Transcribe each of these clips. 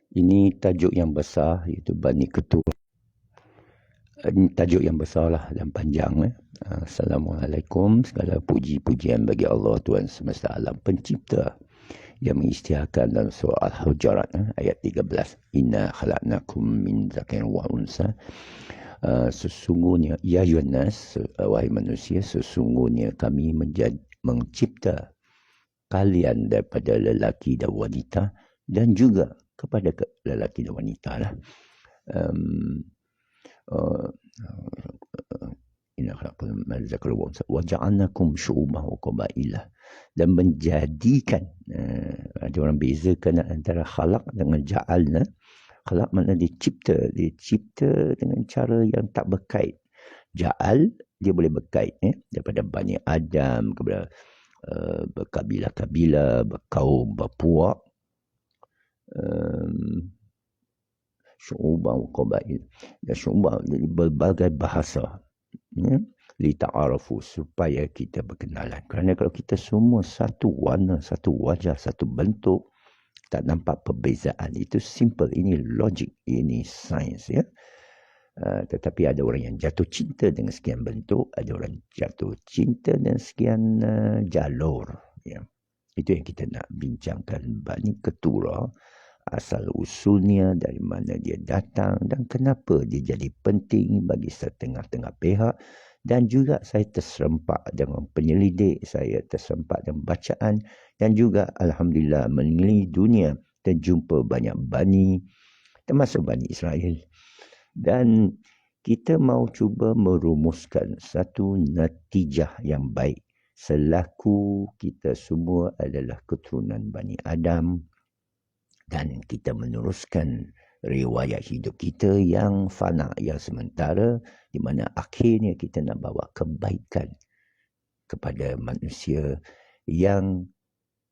Ini tajuk yang besar, iaitu Bani Keturah. Tajuk yang besar lah dan panjang. Assalamualaikum, segala puji-pujian bagi Allah Tuhan semesta alam pencipta yang mengisytiharkan dalam surah Al-Hujurat ayat 13. Inna khalaqnakum min zakarin wa unsa. Sesungguhnya, ya Yunas, wahai manusia, sesungguhnya kami mencipta kalian daripada lelaki dan wanita, dan juga kepada lelaki dan wanita lah. Inna khalaqnakum min zakarin wa unsa wa ja'alnakum syu'uban wa qabailah, dan menjadikan, ada orang bezakan antara khalaq dengan ja'alna. Khalaq makna dicipta dengan cara yang tak berkait. Ja'al dia boleh berkait, daripada Bani Adam kepada berkabilah-kabilah, berkaum, berpuak, syu'uban wa qabail, dan syu'uban jadi berbagai bahasa, li ta'arafu, supaya kita berkenalan. Kerana kalau kita semua satu warna, satu wajah, satu bentuk, tak nampak perbezaan. Itu simple, ini logik, ini sains, ya. Tetapi ada orang yang jatuh cinta dengan sekian bentuk, ada orang jatuh cinta dengan sekian jalur, ya. Itu yang kita nak bincangkan. Bani Keturah, asal usulnya, dari mana dia datang, dan kenapa dia jadi penting bagi setengah-tengah pihak. Dan juga saya terserempak dengan penyelidik, saya terserempak dengan bacaan, dan juga Alhamdulillah mengelilingi dunia dan jumpa banyak bani, termasuk Bani Israel. Dan kita mau cuba merumuskan satu natijah yang baik, selaku kita semua adalah keturunan Bani Adam, dan kita meneruskan riwayat hidup kita yang fana, yang sementara, di mana akhirnya kita nak bawa kebaikan kepada manusia yang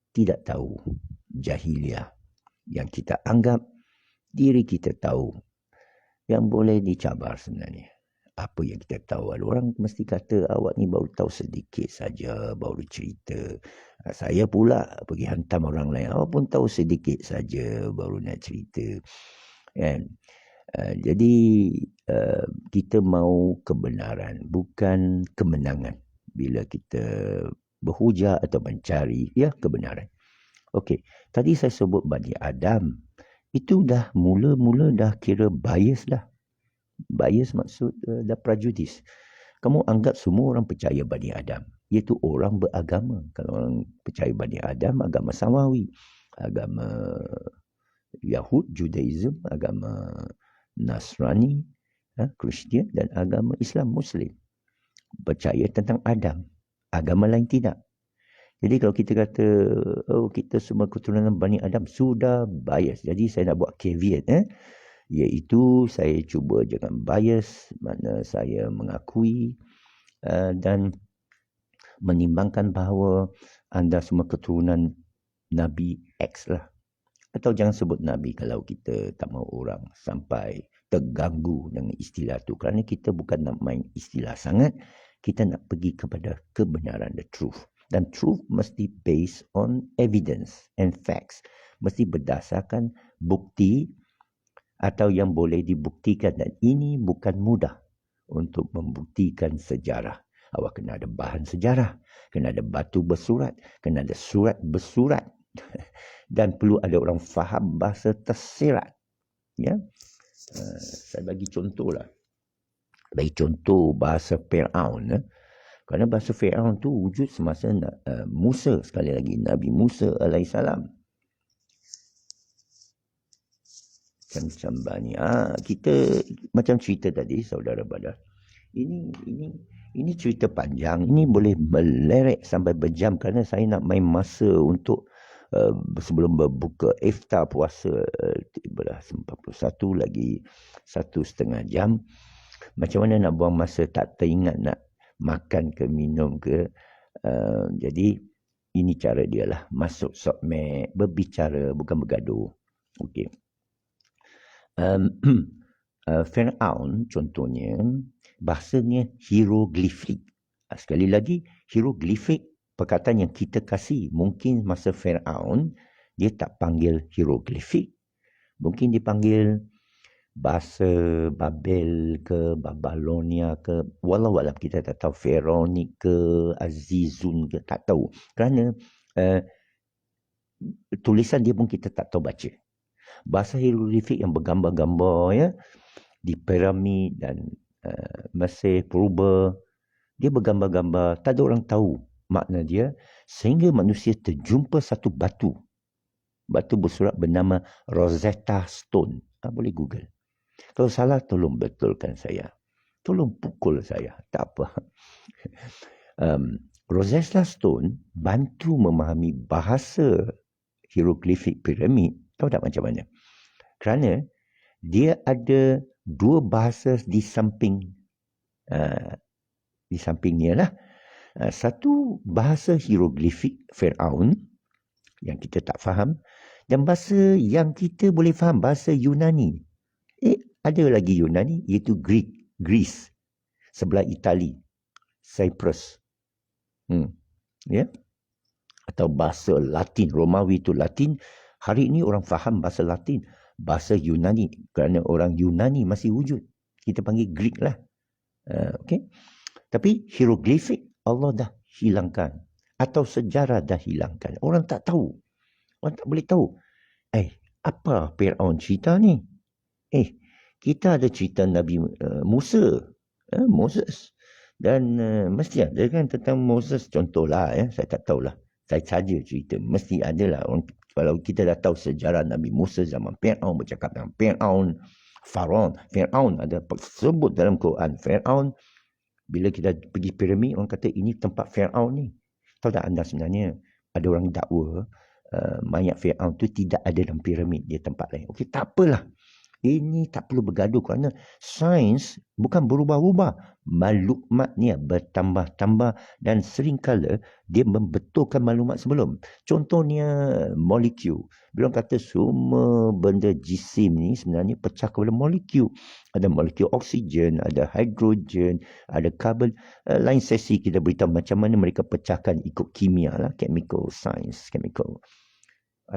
tidak tahu, jahiliah, yang kita anggap diri kita tahu, yang boleh dicabar sebenarnya. Apa yang kita tahu, ada orang mesti kata awak ni baru tahu sedikit saja, baru cerita. Saya pula pergi hantam orang lain, awak pun tahu sedikit saja, baru nak cerita. Kan? Jadi kita mau kebenaran, bukan kemenangan. Bila kita berhujah atau mencari, ya, kebenaran. Okey, tadi saya sebut Bani Adam. Itu dah mula-mula dah kira bias dah. Bias maksud dah prejudis. Kamu anggap semua orang percaya Bani Adam, iaitu orang beragama. Kalau orang percaya Bani Adam, agama Samawi, agama Yahud, Judaism, agama Nasrani, Kristian, dan agama Islam, Muslim. Percaya tentang Adam. Agama lain tidak. Jadi kalau kita kata, oh, kita semua keturunan Bani Adam, sudah bias. Jadi saya nak buat caveat, iaitu saya cuba jangan bias, mana saya mengakui dan menimbangkan bahawa anda semua keturunan Nabi X lah. Atau jangan sebut Nabi kalau kita tak mahu orang sampai terganggu dengan istilah tu. Kerana kita bukan nak main istilah sangat, kita nak pergi kepada kebenaran, the truth. Dan truth mesti based on evidence and facts. Mesti berdasarkan bukti atau yang boleh dibuktikan. Dan ini bukan mudah untuk membuktikan sejarah. Awak kena ada bahan sejarah, kena ada batu bersurat, kena ada surat bersurat. Dan perlu ada orang faham bahasa tersirat. Ya? Saya bagi contoh lah. Bagi contoh bahasa Fir'aun. Kerana bahasa Fir'aun tu wujud semasa Musa, sekali lagi Nabi Musa alaihissalam. Macam Bani. Kita macam cerita tadi, saudara Badar. Ini cerita panjang. Ini boleh melerek sampai berjam, kerana saya nak main masa untuk sebelum berbuka iftar puasa 41 lagi 1,5 jam. Macam mana nak buang masa, tak teringat nak makan ke minum ke. Jadi ini cara dia lah, masuk sokmek, berbicara, bukan bergaduh. Okey. Fir'aun contohnya, bahasanya hieroglifik. Sekali lagi, hieroglifik perkataan yang kita kasih. Mungkin masa Fir'aun dia tak panggil hieroglifik, Mungkin dipanggil bahasa Babel ke Babylonia ke, walau kita tak tahu, Pharaonic ke Azizun ke, tak tahu. Kerana tulisan dia pun kita tak tahu baca. Bahasa hieroglifik yang bergambar-gambar ya, di piramid dan Mesir purba, dia bergambar-gambar, tak ada orang tahu makna dia, sehingga manusia terjumpa satu batu bersurat bernama Rosetta Stone. Boleh Google. Kalau salah, tolong betulkan saya. Tolong pukul saya. Tak apa. Rosetta Stone bantu memahami bahasa hieroglifik piramid. Tahu tak macam mana? Kerana dia ada dua bahasa di sampingnya lah. Satu bahasa hieroglifik Firaun yang kita tak faham, dan bahasa yang kita boleh faham, bahasa Yunani. Ada lagi Yunani, iaitu Greece, sebelah Itali, Cyprus. Ya. Atau bahasa Latin, Romawi itu Latin. Hari ini orang faham bahasa Latin, bahasa Yunani, kerana orang Yunani masih wujud. Kita panggil Greek lah. Okay. Tapi hieroglifik Allah dah hilangkan, atau sejarah dah hilangkan. Orang tak tahu. Orang tak boleh tahu. Apa Firaun cerita ni? Kita ada cerita Nabi Musa, Moses. Dan mesti ada kan tentang Moses, contohlah saya tak tahulah. Saya saja cerita, mesti ada lah. Kalau kita dah tahu sejarah Nabi Musa zaman Firaun, bercakap dengan Firaun ada sebut dalam Quran. Firaun, bila kita pergi piramid, orang kata ini tempat Firaun ni. Tahu tak anda, sebenarnya ada orang dakwa mayat Firaun tu tidak ada dalam piramid, dia tempat lain. Okey, tak apalah. Ini tak perlu bergaduh, kerana sains bukan berubah-ubah. Maklumatnya bertambah-tambah, dan seringkala dia membetulkan maklumat sebelum. Contohnya molekul. Bila orang kata semua benda jisim ni sebenarnya pecah kepada molekul. Ada molekul oksigen, ada hidrogen, ada karbon. Lain sesi kita beritahu macam mana mereka pecahkan ikut kimia lah. Chemical science, I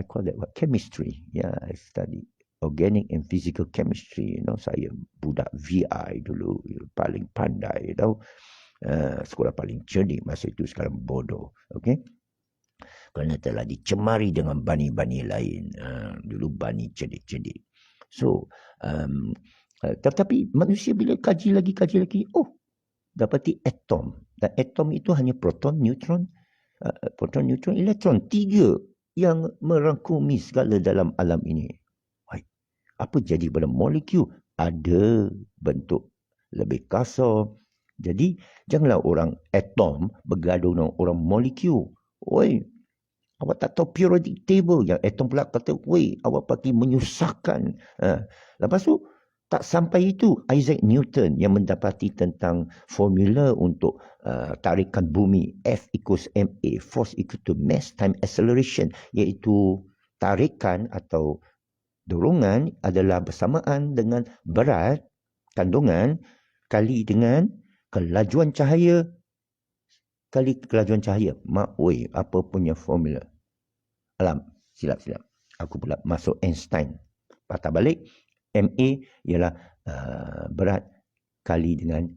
call that what? Chemistry. Yeah, I study organic and physical chemistry. Saya budak VI dulu, paling pandai, sekolah paling cerdik masa itu, sekarang bodoh. Okay? Kerana telah dicemari dengan bani-bani lain. Dulu bani cerdik-cerdik. So, tetapi manusia bila kaji lagi, dapati atom. Dan atom itu hanya proton, neutron, elektron. 3 yang merangkumi segala dalam alam ini. Apa jadi pada molekul? Ada bentuk lebih kasar. Jadi, janganlah orang atom bergaduh dengan orang molekul. Awak tak tahu periodic table. Yang atom pula kata, awak pergi menyusahkan. Lepas tu, tak sampai itu, Isaac Newton yang mendapati tentang formula untuk tarikan bumi. F equals ma, force equal to mass time acceleration. Iaitu tarikan atau dorongan adalah bersamaan dengan berat kandungan kali dengan kelajuan cahaya kali kelajuan cahaya. Apa punya formula? Alam, silap. Aku pula masuk Einstein. Patah balik, MA ialah berat kali dengan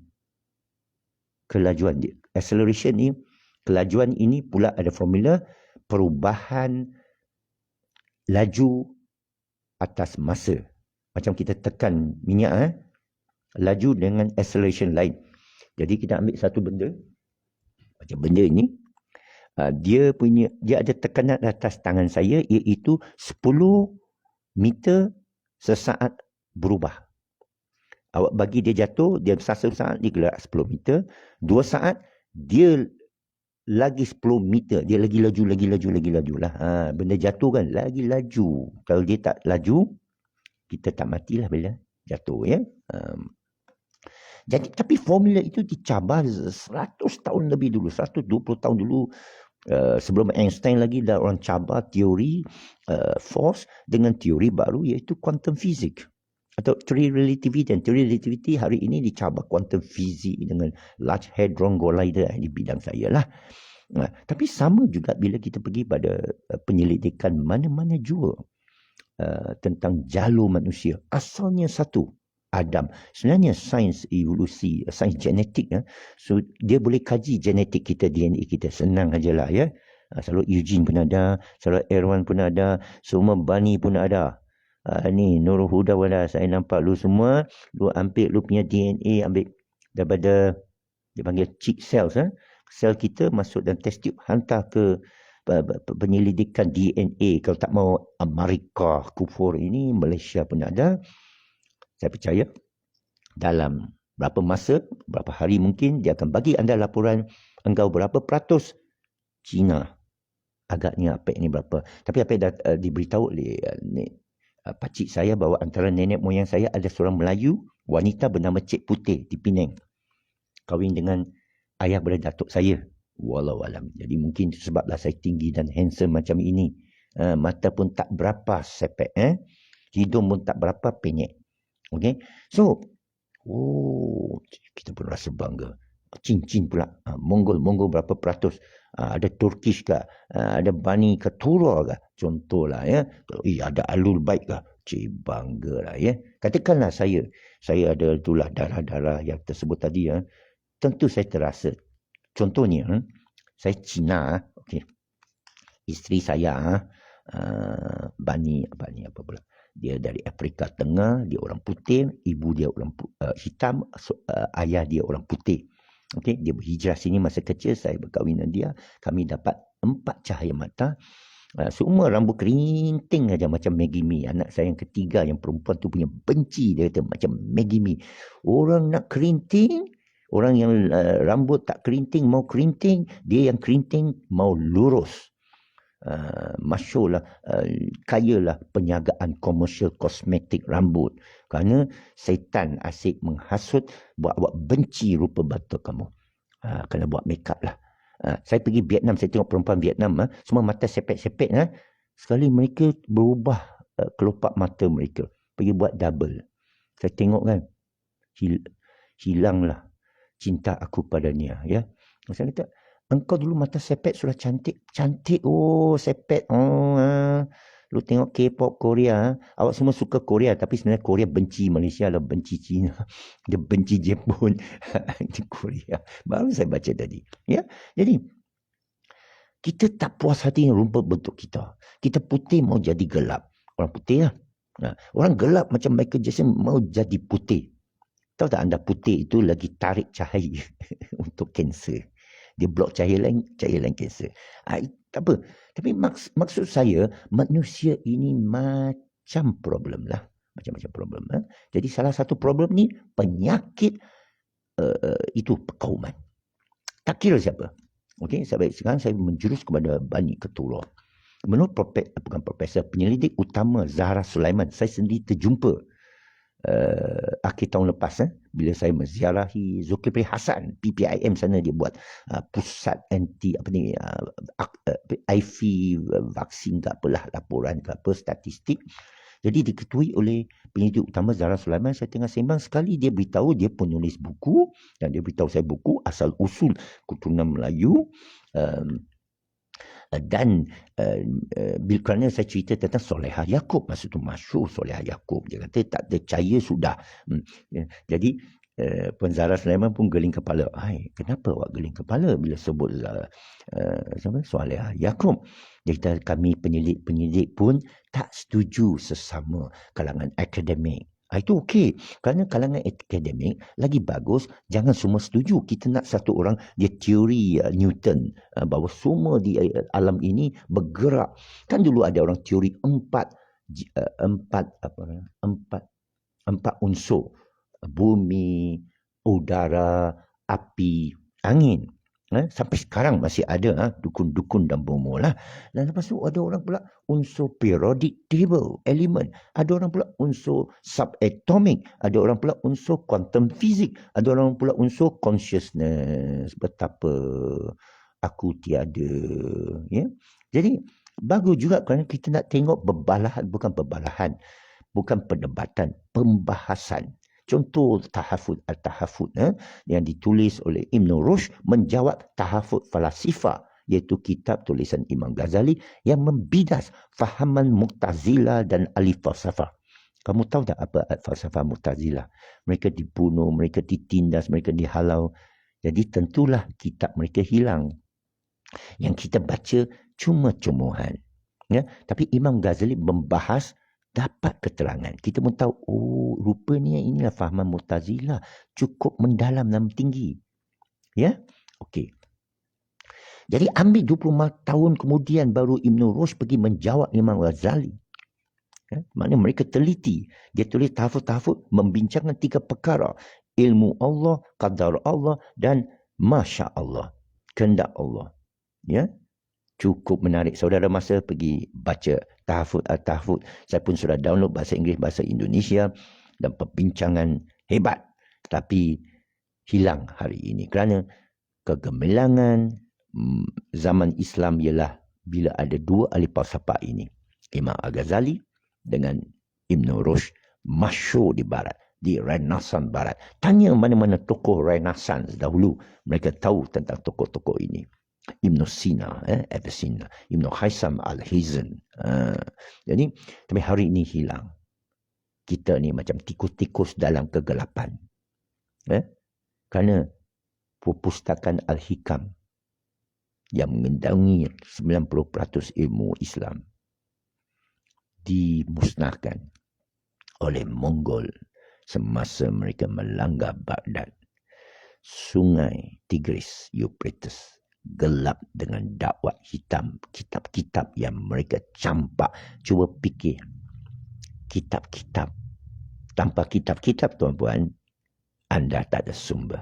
kelajuan. Acceleration ni, kelajuan ini pula ada formula perubahan laju atas masa. Macam kita tekan minyak, laju dengan acceleration lain. Jadi kita ambil satu benda, macam benda ini, dia ada tekanan atas tangan saya, iaitu 10 meter sesaat berubah. Awak bagi dia jatuh, dia satu saat dia gerak 10 meter, 2 saat dia lagi 10 meter, dia lagi laju lah. Benda jatuh kan, lagi laju. Kalau dia tak laju, kita tak matilah bila jatuh, ya. Jadi, tapi formula itu dicabar 100 tahun lebih dulu, 120 tahun dulu. Sebelum Einstein lagi, dah orang cabar teori force dengan teori baru, iaitu quantum physics atau teori relativity. Dan teori relativity hari ini dicabar quantum physics dengan Large Hadron Collider di bidang saya lah. Tapi sama juga bila kita pergi pada penyelidikan mana-mana jua. tentang jalur manusia. Asalnya satu, Adam. Sebenarnya sains evolusi, sains genetik, so dia boleh kaji genetik kita, DNA kita. Senang ajalah ya. Selalu Eugene pun ada, selalu Erwan pun ada, semua Bani pun ada. Ni Nurul Huda wala, saya nampak lu semua, lu ambil lu punya DNA, ambil daripada dia panggil cheek cells, sel kita masuk dalam test tube, hantar ke penyelidikan DNA. Kalau tak mau Amerika kufur ini, Malaysia pun ada. Saya percaya dalam berapa masa, berapa hari mungkin dia akan bagi anda laporan engkau berapa peratus Cina. Agaknya Apek ni berapa. Tapi Apek dah diberitahu oleh pakcik saya bahawa antara nenek moyang saya ada seorang Melayu, wanita bernama Cik Putih di Penang. Kahwin dengan ayah pada datuk saya. Wallahualam. Jadi mungkin sebablah saya tinggi dan handsome macam ini. Mata pun tak berapa sepek. Hidung pun tak berapa penyek. Okay. So, kita pun rasa bangga. Cin-cin pula. Mongol berapa peratus? Ada Turkish ke? Ada Bani ke? Tura ke? Contohlah ya. Ada Alul Bait ke? Cik, bangga lah ya. Katakanlah saya ada itulah darah-darah yang tersebut tadi ya. Tentu saya terasa. Contohnya, saya Cina. Okay. Isteri saya Bani apa pula? Dia dari Afrika Tengah, dia orang putih, ibu dia orang hitam, ayah dia orang putih. Okay, dia berhijrah sini masa kecil, saya berkahwin dengan dia, kami dapat 4 cahaya mata. Semua rambut kerinting aja macam Maggie Mee. Anak saya yang ketiga yang perempuan tu punya benci, dia kata macam Maggie Mee. Orang nak kerinting, orang yang rambut tak kerinting mau kerinting, dia yang kerinting mau lurus. Masyurlah, kayalah perniagaan komersial kosmetik rambut. Kerana syaitan asyik menghasut buat awak benci rupa bata kamu. Kena buat make up lah. Saya pergi Vietnam, saya tengok perempuan Vietnam, semua mata sepek-sepek. Sekali mereka berubah kelopak mata mereka. Pergi buat double. Saya tengok kan, hilanglah cinta aku padanya. Ya. Saya kata, engkau dulu mata sepek sudah cantik. Cantik. Oh, sepek. Lu tengok K-pop Korea. Awak semua suka Korea. Tapi sebenarnya Korea benci Malaysia lah. Benci China. Dia benci Jepun. Itu Korea. Baru saya baca tadi. Ya. Jadi, kita tak puas hati dengan rupa bentuk kita. Kita putih mau jadi gelap. Orang putih lah. Orang gelap macam Michael Jackson mau jadi putih. Tahu tak anda, putih itu lagi tarik cahaya untuk kanser. Dia blok cahaya lain kanser. Tak apa. Tapi maksud saya, manusia ini macam problem lah. Macam-macam problem. Jadi salah satu problem ni, penyakit itu perkauman. Tak kira siapa. Okay, sekarang saya menjurus kepada Bani Ketura. Menurut profesor penyelidik utama Zahra Sulaiman, saya sendiri terjumpa akhir tahun lepas bila saya menziarahi Zulkifli Hasan PPIM sana. Dia buat pusat anti IV vaksin ke apalah, laporan ke apa, statistik. Jadi diketuai oleh penyelidik utama Zahra Sulaiman. Saya tengah sembang, sekali dia beritahu dia penulis buku, dan dia beritahu saya buku asal usul keturunan Melayu. Dan kerana saya cerita tentang Solehah Yaakob, masa tu masyhur Solehah Yaakob, dia kata tak ada cahaya sudah. Jadi Puan Zahra Sulaiman pun geling kepala. Kenapa awak geling kepala bila sebut Solehah Yaakob? Dia kata kami penyidik pun tak setuju sesama kalangan akademik. Itu okey. Kerana kalangan akademik lagi bagus, jangan semua setuju. Kita nak satu orang, dia teori Newton, bahawa semua di alam ini bergerak. Kan dulu ada orang teori empat unsur. Bumi, udara, api, angin. Sampai sekarang masih ada dukun-dukun dan bomo lah. Dan lepas tu ada orang pula unsur periodic table, elemen. Ada orang pula unsur subatomic. Ada orang pula unsur quantum physics. Ada orang pula unsur consciousness. Betapa aku tiada. Ya? Jadi bagus juga kerana kita nak tengok bukan perdebatan, pembahasan. Contoh Al-Tahafut yang ditulis oleh Ibn Rushd menjawab tahafut falasifah iaitu kitab tulisan Imam Ghazali yang membidas fahaman Mu'tazilah dan ahli falsafah. Kamu tahu tak apa falsafah Mu'tazilah? Mereka dibunuh, mereka ditindas, mereka dihalau. Jadi tentulah kitab mereka hilang. Yang kita baca cuma-cumuhan. Ya? Tapi Imam Ghazali membahas, dapat keterangan. Kita pun tahu, oh rupanya inilah fahaman Mu'tazilah. Cukup mendalam dan tinggi. Ya, okey. Jadi ambil 24 tahun kemudian baru Ibn Rushd pergi menjawab Imam Ghazali. Ya, maknanya mereka teliti. Dia tulis tahfuz-tahfuz membincangkan 3 perkara. Ilmu Allah, qadar Allah dan Masya Allah. Kehendak Allah. Ya, cukup menarik. Saudara masa pergi baca tahfuz. Saya pun sudah download bahasa Inggeris, bahasa Indonesia dan perbincangan hebat. Tapi hilang hari ini kerana kegemilangan zaman Islam ialah bila ada dua ahli falsafah ini, Imam Al-Ghazali dengan Ibn Rushd, masyhur di barat, di Renaissance barat. Tanya mana-mana tokoh Renaissance dahulu, mereka tahu tentang tokoh-tokoh ini. Ibn Sina, Avicenna, Ibn Haysam Al-Hizn. Jadi, tapi hari ini hilang. Kita ni macam tikus-tikus dalam kegelapan. Kerana perpustakaan Al-Hikam yang mengendangi 90% ilmu Islam dimusnahkan oleh Mongol semasa mereka melanggar Baghdad. Sungai Tigris, Euphrates gelap dengan dakwah hitam, kitab-kitab yang mereka campak. Cuba fikir, kitab-kitab. Tanpa kitab-kitab, tuan-puan, anda tak ada sumber.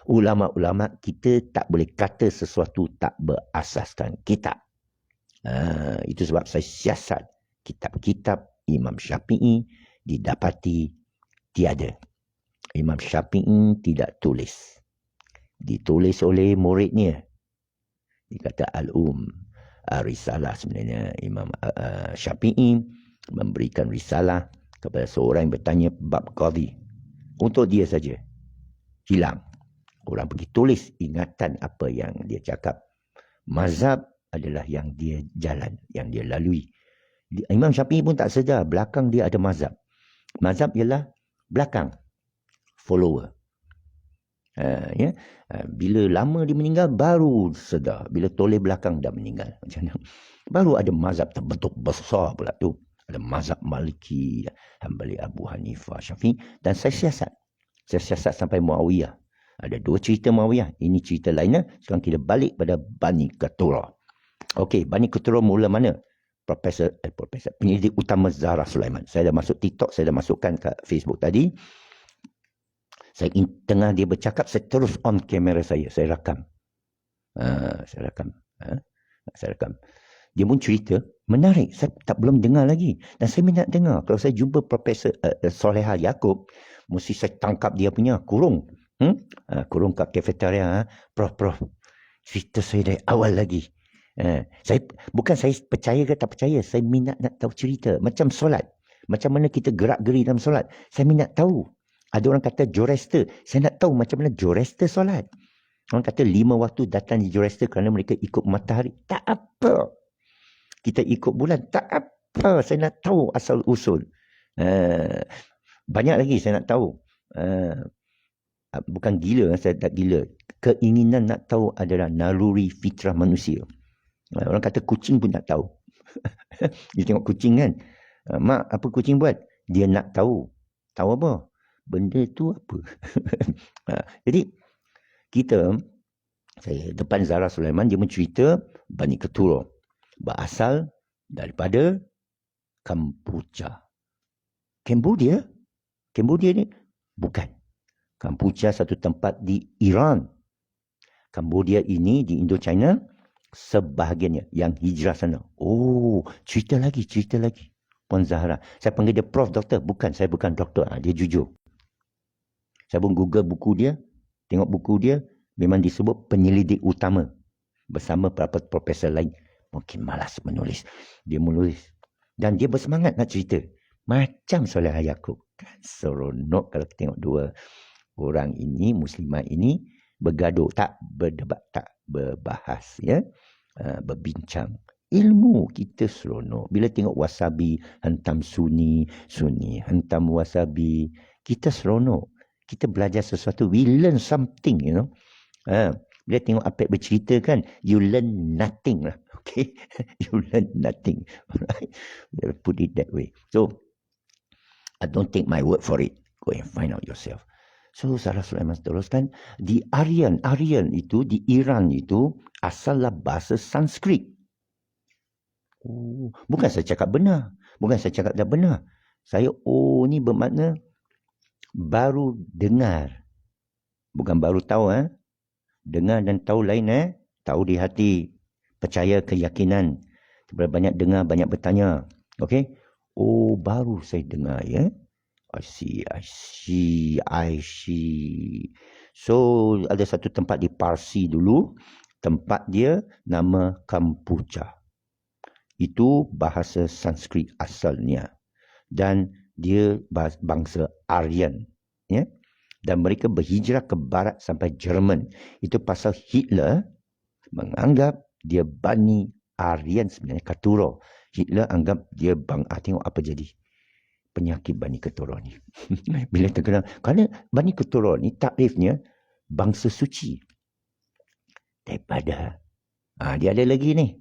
Ulama-ulama kita tak boleh kata sesuatu tak berasaskan kitab. Itu sebab saya siasat kitab-kitab Imam Syafi'i didapati tiada. Imam Syafi'i tidak tulis. Ditulis oleh muridnya. Dia kata Risalah sebenarnya Imam Syafi'i memberikan risalah kepada seorang yang bertanya bab qadhi. Untuk dia saja. Hilang. Orang pergi tulis ingatan apa yang dia cakap. Mazhab adalah yang dia jalan, yang dia lalui. Imam Syafi'i pun tak sedar belakang dia ada mazhab. Mazhab ialah belakang. Follower. Bila lama dia meninggal, baru sedar. Bila toleh belakang dah meninggal. Macam mana? Baru ada mazhab terbentuk besar pula tu. Ada mazhab Maliki, Hanbali, Abu Hanifah, Syafi'i. Dan saya siasat. Saya siasat sampai Muawiyah. Ada 2 cerita Muawiyah. Ini cerita lainnya. Sekarang kita balik pada Bani Qatura. Okey, Bani Qatura mula mana? Profesor, penyelidik utama Zahra Sulaiman. Saya dah masuk TikTok, saya dah masukkan ke Facebook tadi. Saya tengah dia bercakap, saya terus on kamera saya rakam. Saya rakam. Dia pun cerita, menarik. Saya belum dengar lagi. Dan saya minat dengar. Kalau saya jumpa Profesor Soleha Yaakob, mesti saya tangkap dia punya, kurung. Kurung kat kafetaria. Prof. Cerita saya dari awal lagi. Bukan saya percaya ke tak percaya. Saya minat nak tahu cerita. Macam solat. Macam mana kita gerak-geri dalam solat. Saya minat tahu. Ada orang kata Zoroaster. Saya nak tahu macam mana Zoroaster solat. Orang kata 5 waktu datang di Zoroaster kerana mereka ikut matahari. Tak apa. Kita ikut bulan. Tak apa. Saya nak tahu asal usul. Banyak lagi saya nak tahu. Bukan gila. Saya tak gila. Keinginan nak tahu adalah naluri fitrah manusia. Orang kata kucing pun nak tahu. Dia tengok kucing kan. Mak, apa kucing buat? Dia nak tahu. Tahu apa? Benda tu apa? Jadi, saya depan Zahra Sulaiman, dia mencerita Bani Qatura. Berasal daripada Kampuchea. Cambodia ni? Bukan. Kampuchea satu tempat di Iran. Cambodia ini di Indochina, sebahagiannya yang hijrah sana. Oh, cerita lagi. Puan Zahra. Saya panggil dia Prof. Doktor. Bukan, saya bukan doktor. Dia jujur. Saya pun Google buku dia. Tengok buku dia. Memang disebut penyelidik utama. Bersama beberapa profesor lain. Mungkin malas menulis. Dia menulis. Dan dia bersemangat nak cerita. Macam Soleha Yaakob. Kan seronok kalau kita tengok 2 orang ini, muslimah ini, bergaduh. Tak berdebat, tak berbahas. Ya. berbincang. Ilmu kita seronok. Bila tengok wasabi hentam Sunni hentam wasabi, kita seronok. Kita belajar sesuatu, we learn something, you know. Bila tengok Apek bercerita kan, you learn nothing lah. Okay, you learn nothing. Alright, put it that way. So, I don't take my word for it. Go and find out yourself. So, Sarah Sulaiman teruskan, di Aryan itu, di Iran itu, asallah bahasa Sanskrit. Bukan saya cakap benar. Bukan saya cakap dah benar. Saya, ni bermakna baru dengar. Bukan baru tahu, dengar dan tahu lain, tahu di hati, percaya keyakinan. Banyak dengar, banyak bertanya. Okay? Baru saya dengar, ya. I see. So, ada satu tempat di Parsi dulu. Tempat dia nama Kampucha. Itu bahasa Sanskrit asalnya. Dan dia bangsa Aryan. Ya. Dan mereka berhijrah ke barat sampai Jerman. Itu pasal Hitler menganggap dia Bani Aryan sebenarnya, Keturunan. Hitler anggap dia tengok apa jadi penyakit Bani Keturunan ni. Bila terkenal. Kerana Bani Keturunan ni takrifnya bangsa suci. Daripada. Dia ada lagi ni.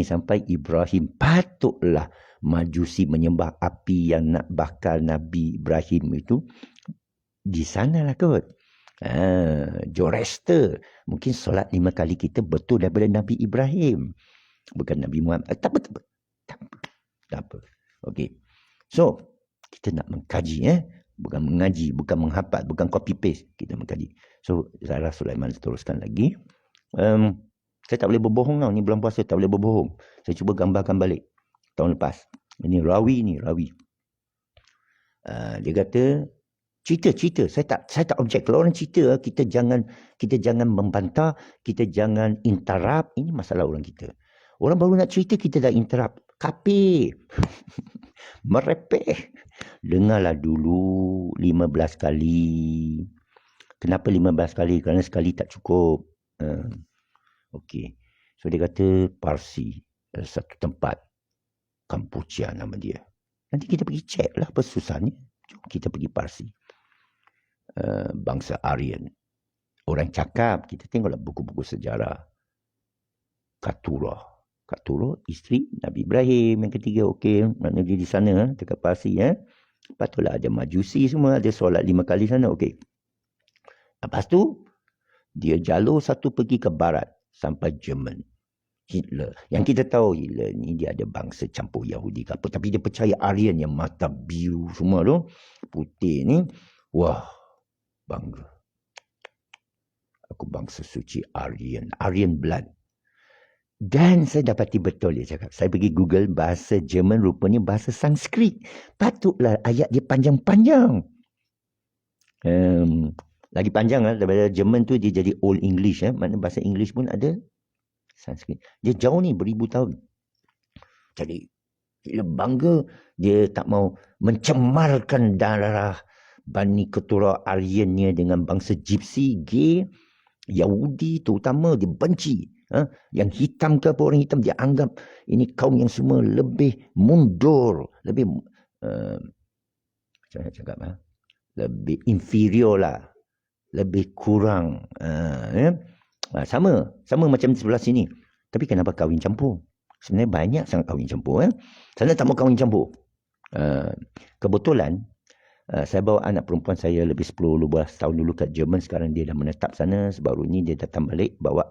Sampai Ibrahim. Patutlah Majusi menyembah api yang nak bakar Nabi Ibrahim itu. Di sana lah kot. Zoroaster. Mungkin solat 5 kali kita betul daripada Nabi Ibrahim. Bukan Nabi Muhammad. Tak apa. Okey. So, kita nak mengkaji. Bukan mengaji, bukan menghafal, bukan copy paste. Kita mengkaji. So, Sarah Sulaiman teruskan lagi. Saya tak boleh berbohong tau. Ni bulan puasa, tak boleh berbohong. Saya cuba gambarkan balik. Tahun lepas. Ini rawi. Dia kata, cerita. Saya tak objek. Kalau orang cerita, kita jangan membantah, kita jangan interrupt. Ini masalah orang kita. Orang baru nak cerita, kita dah interrupt. Kapir. Merepeh. Dengarlah dulu 15 kali. Kenapa 15 kali? Kerana sekali tak cukup. Okey. So dia kata Parsi. Satu tempat. Kampucha nama dia. Nanti kita pergi cek lah apa susahnya. Jom kita pergi Parsi. Bangsa Aryan. Orang cakap, kita tengoklah buku-buku sejarah. Keturunan, isteri Nabi Ibrahim. Yang ketiga, okey. Maknanya dia di sana, dekat Parsi. Patutlah ada Majusi semua. Ada solat 5 kali sana, okey. Lepas tu, dia jalur satu pergi ke barat. Sampai Jerman. Hitler. Yang kita tahu Hitler ni dia ada bangsa campur Yahudi ke apa. Tapi dia percaya Aryan yang mata biru semua tu. Putih ni. Wah. Bangga. Aku bangsa suci Aryan. Aryan blood. Dan saya dapati betul dia cakap. Saya pergi Google bahasa Jerman rupanya bahasa Sanskrit. Patutlah ayat dia panjang-panjang. Lagi panjang lah. Daripada Jerman tu dia jadi Old English. Maknanya bahasa English pun ada Sanskrit. Dia jauh ni beribu tahun. Jadi dia bangga. Dia tak mau mencemarkan darah Bani Keturunan Aryannya dengan bangsa Gypsy, gay, Yahudi terutama dia benci. Yang hitam ke apa orang hitam dia anggap ini kaum yang semua lebih mundur, lebih macam mana cakap lebih inferior lah, lebih kurang. Sama macam di sebelah sini. Tapi kenapa kahwin campur? Sebenarnya banyak sangat kahwin campur. Sana tak mau kahwin campur. Kebetulan saya bawa anak perempuan saya lebih 10-12 tahun dulu kat Jerman. Sekarang dia dah menetap sana. Sebaru ni dia datang balik bawa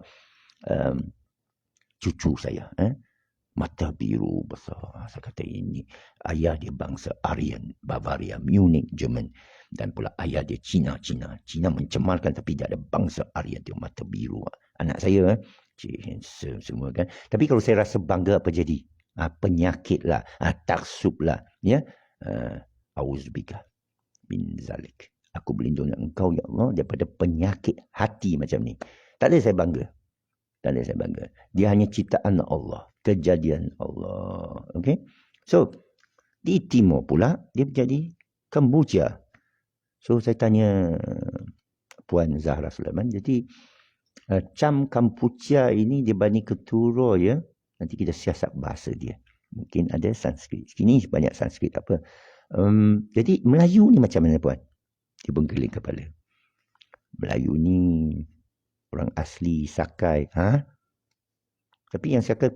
cucu saya. Mata biru besar. Saya kata ini ayah dia bangsa Aryan, Bavaria, Munich, Jerman. Dan pula ayah dia Cina mencemarkan tapi dia ada bangsa Aryan, dia mata biru. Anak saya handsome semua kan. Tapi kalau saya rasa bangga apa jadi? Penyakit lah, taksub lah. Ya, Auzubika bin zalik. Aku berlindung dengan engkau ya Allah daripada penyakit hati macam ni. Tak ada saya bangga. Dia hanya ciptaan Allah, kejadian Allah. Okay. So di timur pula dia menjadi Kampucha. So saya tanya Puan Zahra Sulaiman, jadi Cam Kampuchea ini dia Bani Keturah ya. Nanti kita siasat bahasa dia. Mungkin ada Sanskrit. Sini banyak Sanskrit tak apa. Jadi Melayu ni macam mana puan? Dia bergeling kepala. Melayu ni orang asli Sakai. Tapi yang Sakai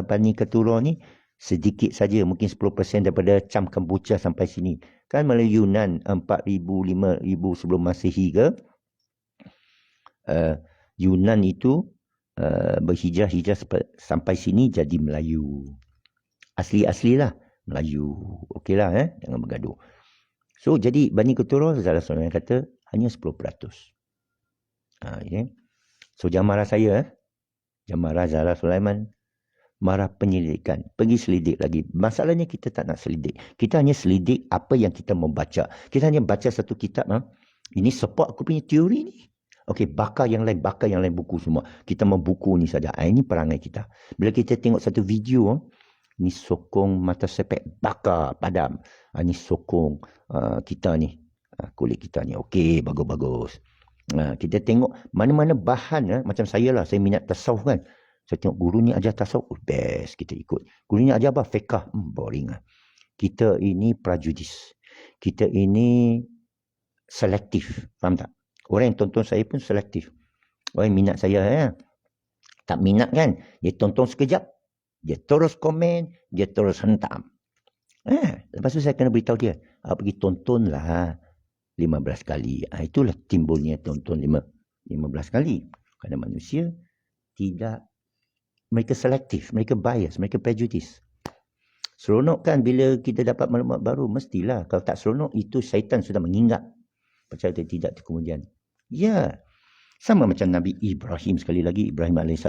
Bani Keturah ni sedikit saja. Mungkin 10% daripada Cam Kampuchea sampai sini. Kan Melayu Yunan 4,000, 5,000 sebelum Masihi ke? Yunan itu berhijrah sampai sini jadi Melayu. Asli lah Melayu. Okeylah jangan bergaduh. So jadi Bani Keturah Zahra Sulaiman kata hanya 10%. Okay. So jangan marah saya. Jangan marah Zahra Sulaiman. Marah penyelidikan. Pergi selidik lagi. Masalahnya kita tak nak selidik. Kita hanya selidik apa yang kita membaca. Kita hanya baca satu kitab. Ini support aku punya teori ni. Okey, bakar yang lain buku semua. Kita membuku ni saja. Ini perangai kita. Bila kita tengok satu video, ni sokong mata sepek, bakar, padam. Ni sokong kita ni. Kulit kita ni. Okey, bagus-bagus. Kita tengok mana-mana bahan. Macam saya lah, saya minat tasawuf kan. Saya tengok guru ni ajar tasawuf, best kita ikut. Guru ni ajar apa? Fiqh, boring lah. Kita ini prejudis. Kita ini selektif. Faham tak? Orang yang tonton saya pun selektif. Orang yang minat saya tak minat kan. Dia tonton sekejap. Dia terus komen. Dia terus hentam. Lepas tu saya kena beritahu dia. Pergi tontonlah 15 kali. Itulah timbulnya tonton 15 kali. Kerana manusia tidak. Mereka selektif. Mereka bias. Mereka prejudis. Seronok kan bila kita dapat maklumat baru. Mestilah. Kalau tak seronok itu syaitan sudah mengingat. Percaya atau tidak itu kemudian. Ya. Sama macam Nabi Ibrahim sekali lagi. Ibrahim AS.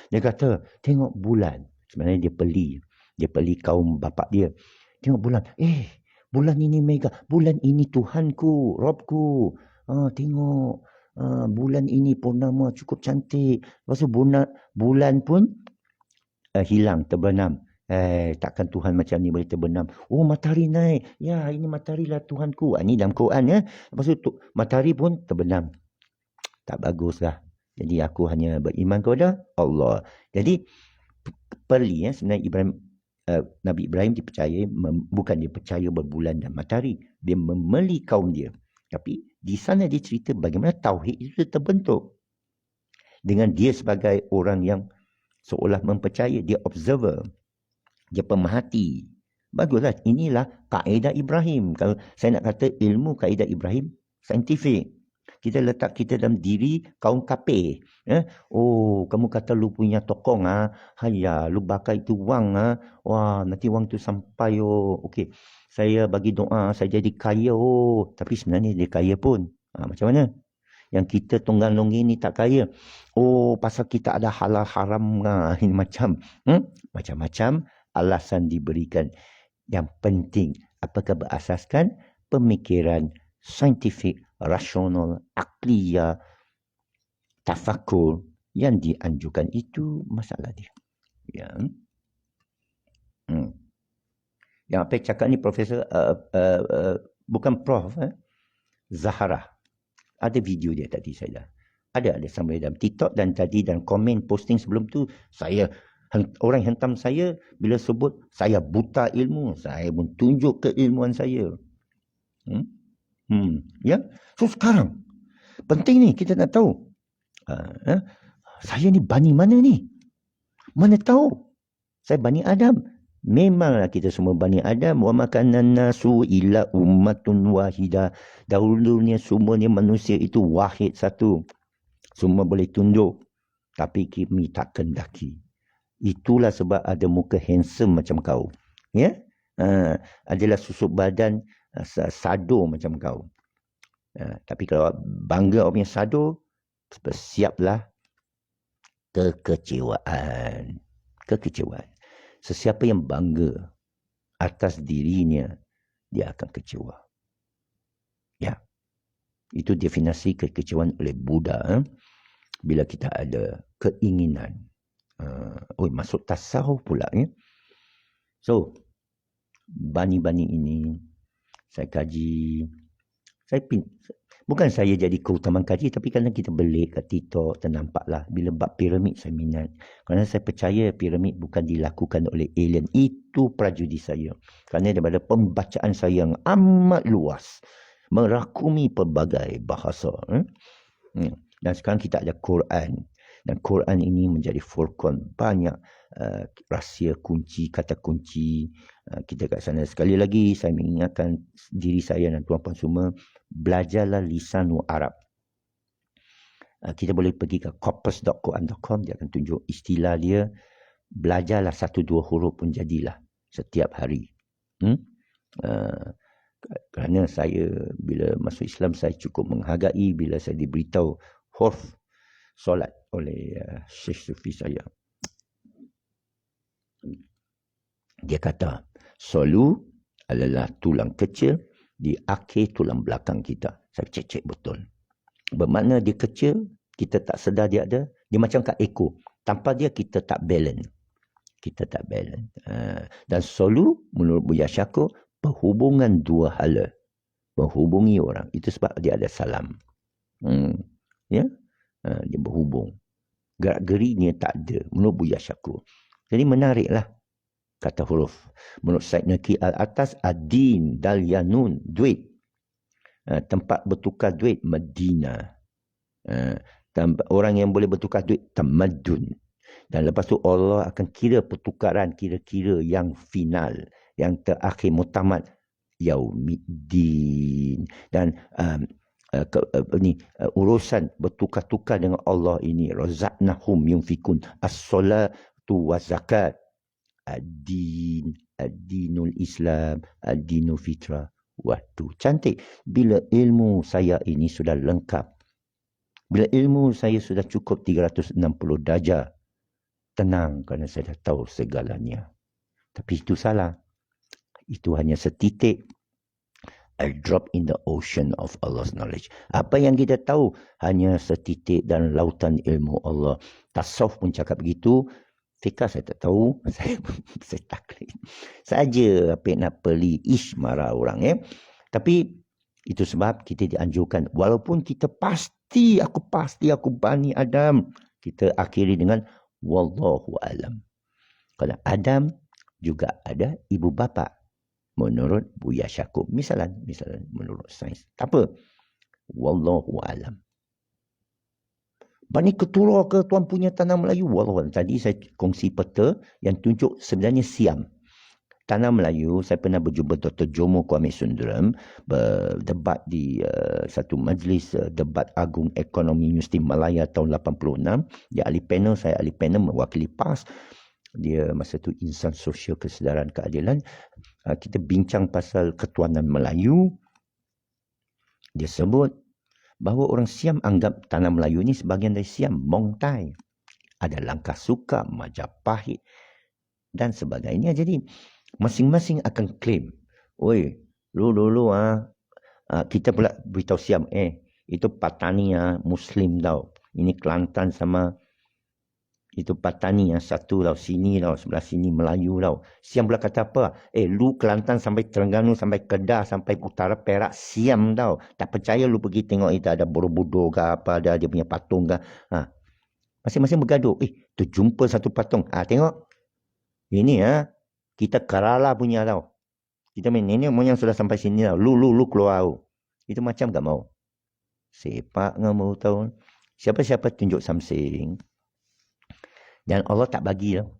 Dia kata, tengok bulan. Sebenarnya dia peli. Dia peli kaum bapak dia. Tengok bulan. Bulan ini mega. Bulan ini Tuhanku. Robku. Tengok. Bulan ini purnama cukup cantik. Lepas tu bulan pun hilang, terbenam. Takkan Tuhan macam ni boleh terbenam. Oh, matahari naik. Ya, ini matahari lah Tuhanku. Ini dalam Quran ya. Lepas tu matahari pun terbenam. Tak baguslah. Jadi aku hanya beriman kepada Allah. Jadi perli sebenarnya Nabi Ibrahim dipercayai, bukan dia percaya berbulan dan matahari. Dia memeli kaum dia. Tapi di sana dia cerita bagaimana tauhid itu terbentuk. Dengan dia sebagai orang yang seolah mempercayai, dia observer. Dia pemerhati. Baguslah. Inilah kaedah Ibrahim. Kalau saya nak kata ilmu kaedah Ibrahim, saintifik. Kita letak kita dalam diri kaum kafir. Oh, kamu kata lu punya tokong. Haya, lu bakar itu wang. Wah, nanti wang tu sampai. Okey. Saya bagi doa, saya jadi kaya. Tapi sebenarnya dia kaya pun. Macam mana? Yang kita tunggang longgi ni tak kaya. Oh, pasal kita ada halal haram. Ini macam-macam alasan diberikan. Yang penting, apakah berasaskan pemikiran saintifik, rasional, akliyah, tafakur yang dianjurkan itu masalah dia. Ya. Yang apa cakap ni Profesor, bukan Prof. Zahra. Ada video dia tadi saya dah. Ada sampai dalam TikTok dan tadi dan komen posting sebelum tu orang hentam saya bila sebut saya buta ilmu, saya pun tunjuk keilmuan saya. Ya. So sekarang penting ni kita nak tahu. Saya ni bani mana ni? Mana tahu? Saya bani Adam. Memanglah kita semua bani Adam. Wa makanan nasu illa ummatun wahidah. Dahulunya semuanya manusia itu wahid satu. Semua boleh tunduk. Tapi kami tak kendaki. Itulah sebab ada muka handsome macam kau. Ya? Adalah susuk badan sado macam kau. Tapi kalau bangga orang punya sado, bersiaplah kekecewaan. Sesiapa yang bangga atas dirinya, dia akan kecewa. Ya. Itu definisi kekecewaan oleh Buddha. Bila kita ada keinginan. Masuk tasawuf pula. Ya. So, bani-bani ini saya kaji, Bukan saya jadi keutamaan kaji, tapi kadang kita belik kat TikTok, ternampaklah bila bab piramid saya minat. Kerana saya percaya piramid bukan dilakukan oleh alien. Itu prajudis saya. Kerana daripada pembacaan saya yang amat luas, merakumi pelbagai bahasa. Dan sekarang kita ada Quran. Dan Quran ini menjadi furqan banyak rahsia kunci, kata kunci. Kita kat sana. Sekali lagi saya mengingatkan diri saya dan tuan-puan semua, belajarlah lisanul Arab. Kita boleh pergi ke corpus.quran.com, dia akan tunjuk istilah dia. Belajarlah 1-2 huruf pun jadilah setiap hari. Kerana saya bila masuk Islam, saya cukup menghargai bila saya diberitahu huruf solat oleh Syekh Sufi saya. Dia kata, solu adalah tulang kecil di akhir tulang belakang kita. Saya cek betul. Bermakna dia kecil, kita tak sedar dia ada. Dia macam kat ekor. Tanpa dia kita tak balance. Dan solu menurut Buya Syakur, perhubungan dua hala. Menghubungi orang. Itu sebab dia ada salam. Dia berhubung. Gerak-geri ni tak ada. Menurut Buya Syakur. Jadi menariklah kata huruf. Menurut Syed Naqi Al-Atas, ad-din, dalyanun, duit. Tempat bertukar duit, Madinah. Orang yang boleh bertukar duit, tamadun. Dan lepas tu Allah akan kira pertukaran kira-kira yang final, yang terakhir mutamad, yaumiddin. Dan urusan bertukar-tukar dengan Allah ini, razaqnahum yunfikun as-salatu wa zakat, ad-din, ad-dinul Islam, ad-dinul fitrah. Waktu cantik. Bila ilmu saya ini sudah lengkap, bila ilmu saya sudah cukup 360 darjah, tenang kerana saya dah tahu segalanya. Tapi itu salah. Itu hanya setitik, a drop in the ocean of Allah's knowledge. Apa yang kita tahu hanya setitik dan lautan ilmu Allah. Tasawuf pun cakap begitu. Fikah saya tak tahu. Saya taklid saja apa nak peli marah orang. Tapi itu sebab kita dianjurkan, walaupun kita pasti aku Bani Adam, kita akhiri dengan wallahu alam. Kalau Adam juga ada ibu bapa menurut Buya Syakur. Misalan menurut sains. Tak apa. Wallahu alam. Bani Keturah ke tuan punya tanah Melayu? Wallahu alam. Tadi saya kongsi peta yang tunjuk sebenarnya Siam. Tanah Melayu, saya pernah berjumpa Dr. Jomo Kwame Sundaram berdebat di satu majlis debat agung ekonomi Universiti Malaya tahun 86. Dia ahli panel, saya ahli panel mewakili PAS. Dia masa tu insan sosial kesedaran keadilan. Kita bincang pasal ketuanan Melayu. Dia sebut bahawa orang Siam anggap tanah Melayu ni sebahagian dari Siam, Mongtai. Ada Langkah Suka, Majapahit dan sebagainya. Jadi masing-masing akan claim, oi, lu dulu kita pula beritahu Siam, itu Patani Muslim tau. Ini Kelantan sama itu Patani satu tau, sini tau, sebelah sini Melayu tau. Siam pula kata apa? Lu Kelantan sampai Terengganu, sampai Kedah, sampai utara Perak, Siam tau. Tak percaya lu pergi tengok itu ada Borobudur ke apa, ada dia punya patung ke. Masing-masing bergaduh. Terjumpa satu patung. Tengok. Ini kita Kerala punya tau. Kita main nenek moyang sudah sampai sini tau. Lu keluar tau. Itu macam tak mau. Sepak tak mau tahu. Siapa-siapa tunjuk something. Dan Allah tak bagi tau.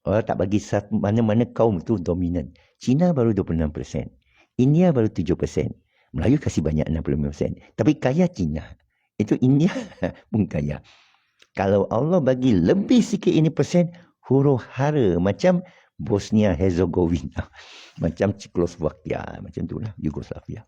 Allah tak bagi mana-mana kaum tu dominan. Cina baru 26%. India baru 7%. Melayu kasih banyak 65%. Tapi kaya Cina. Itu India pun kaya. Kalau Allah bagi lebih sikit ini persen, huru hara macam Bosnia Herzegovina, macam Czechoslovakia, macam itulah Yugoslavia.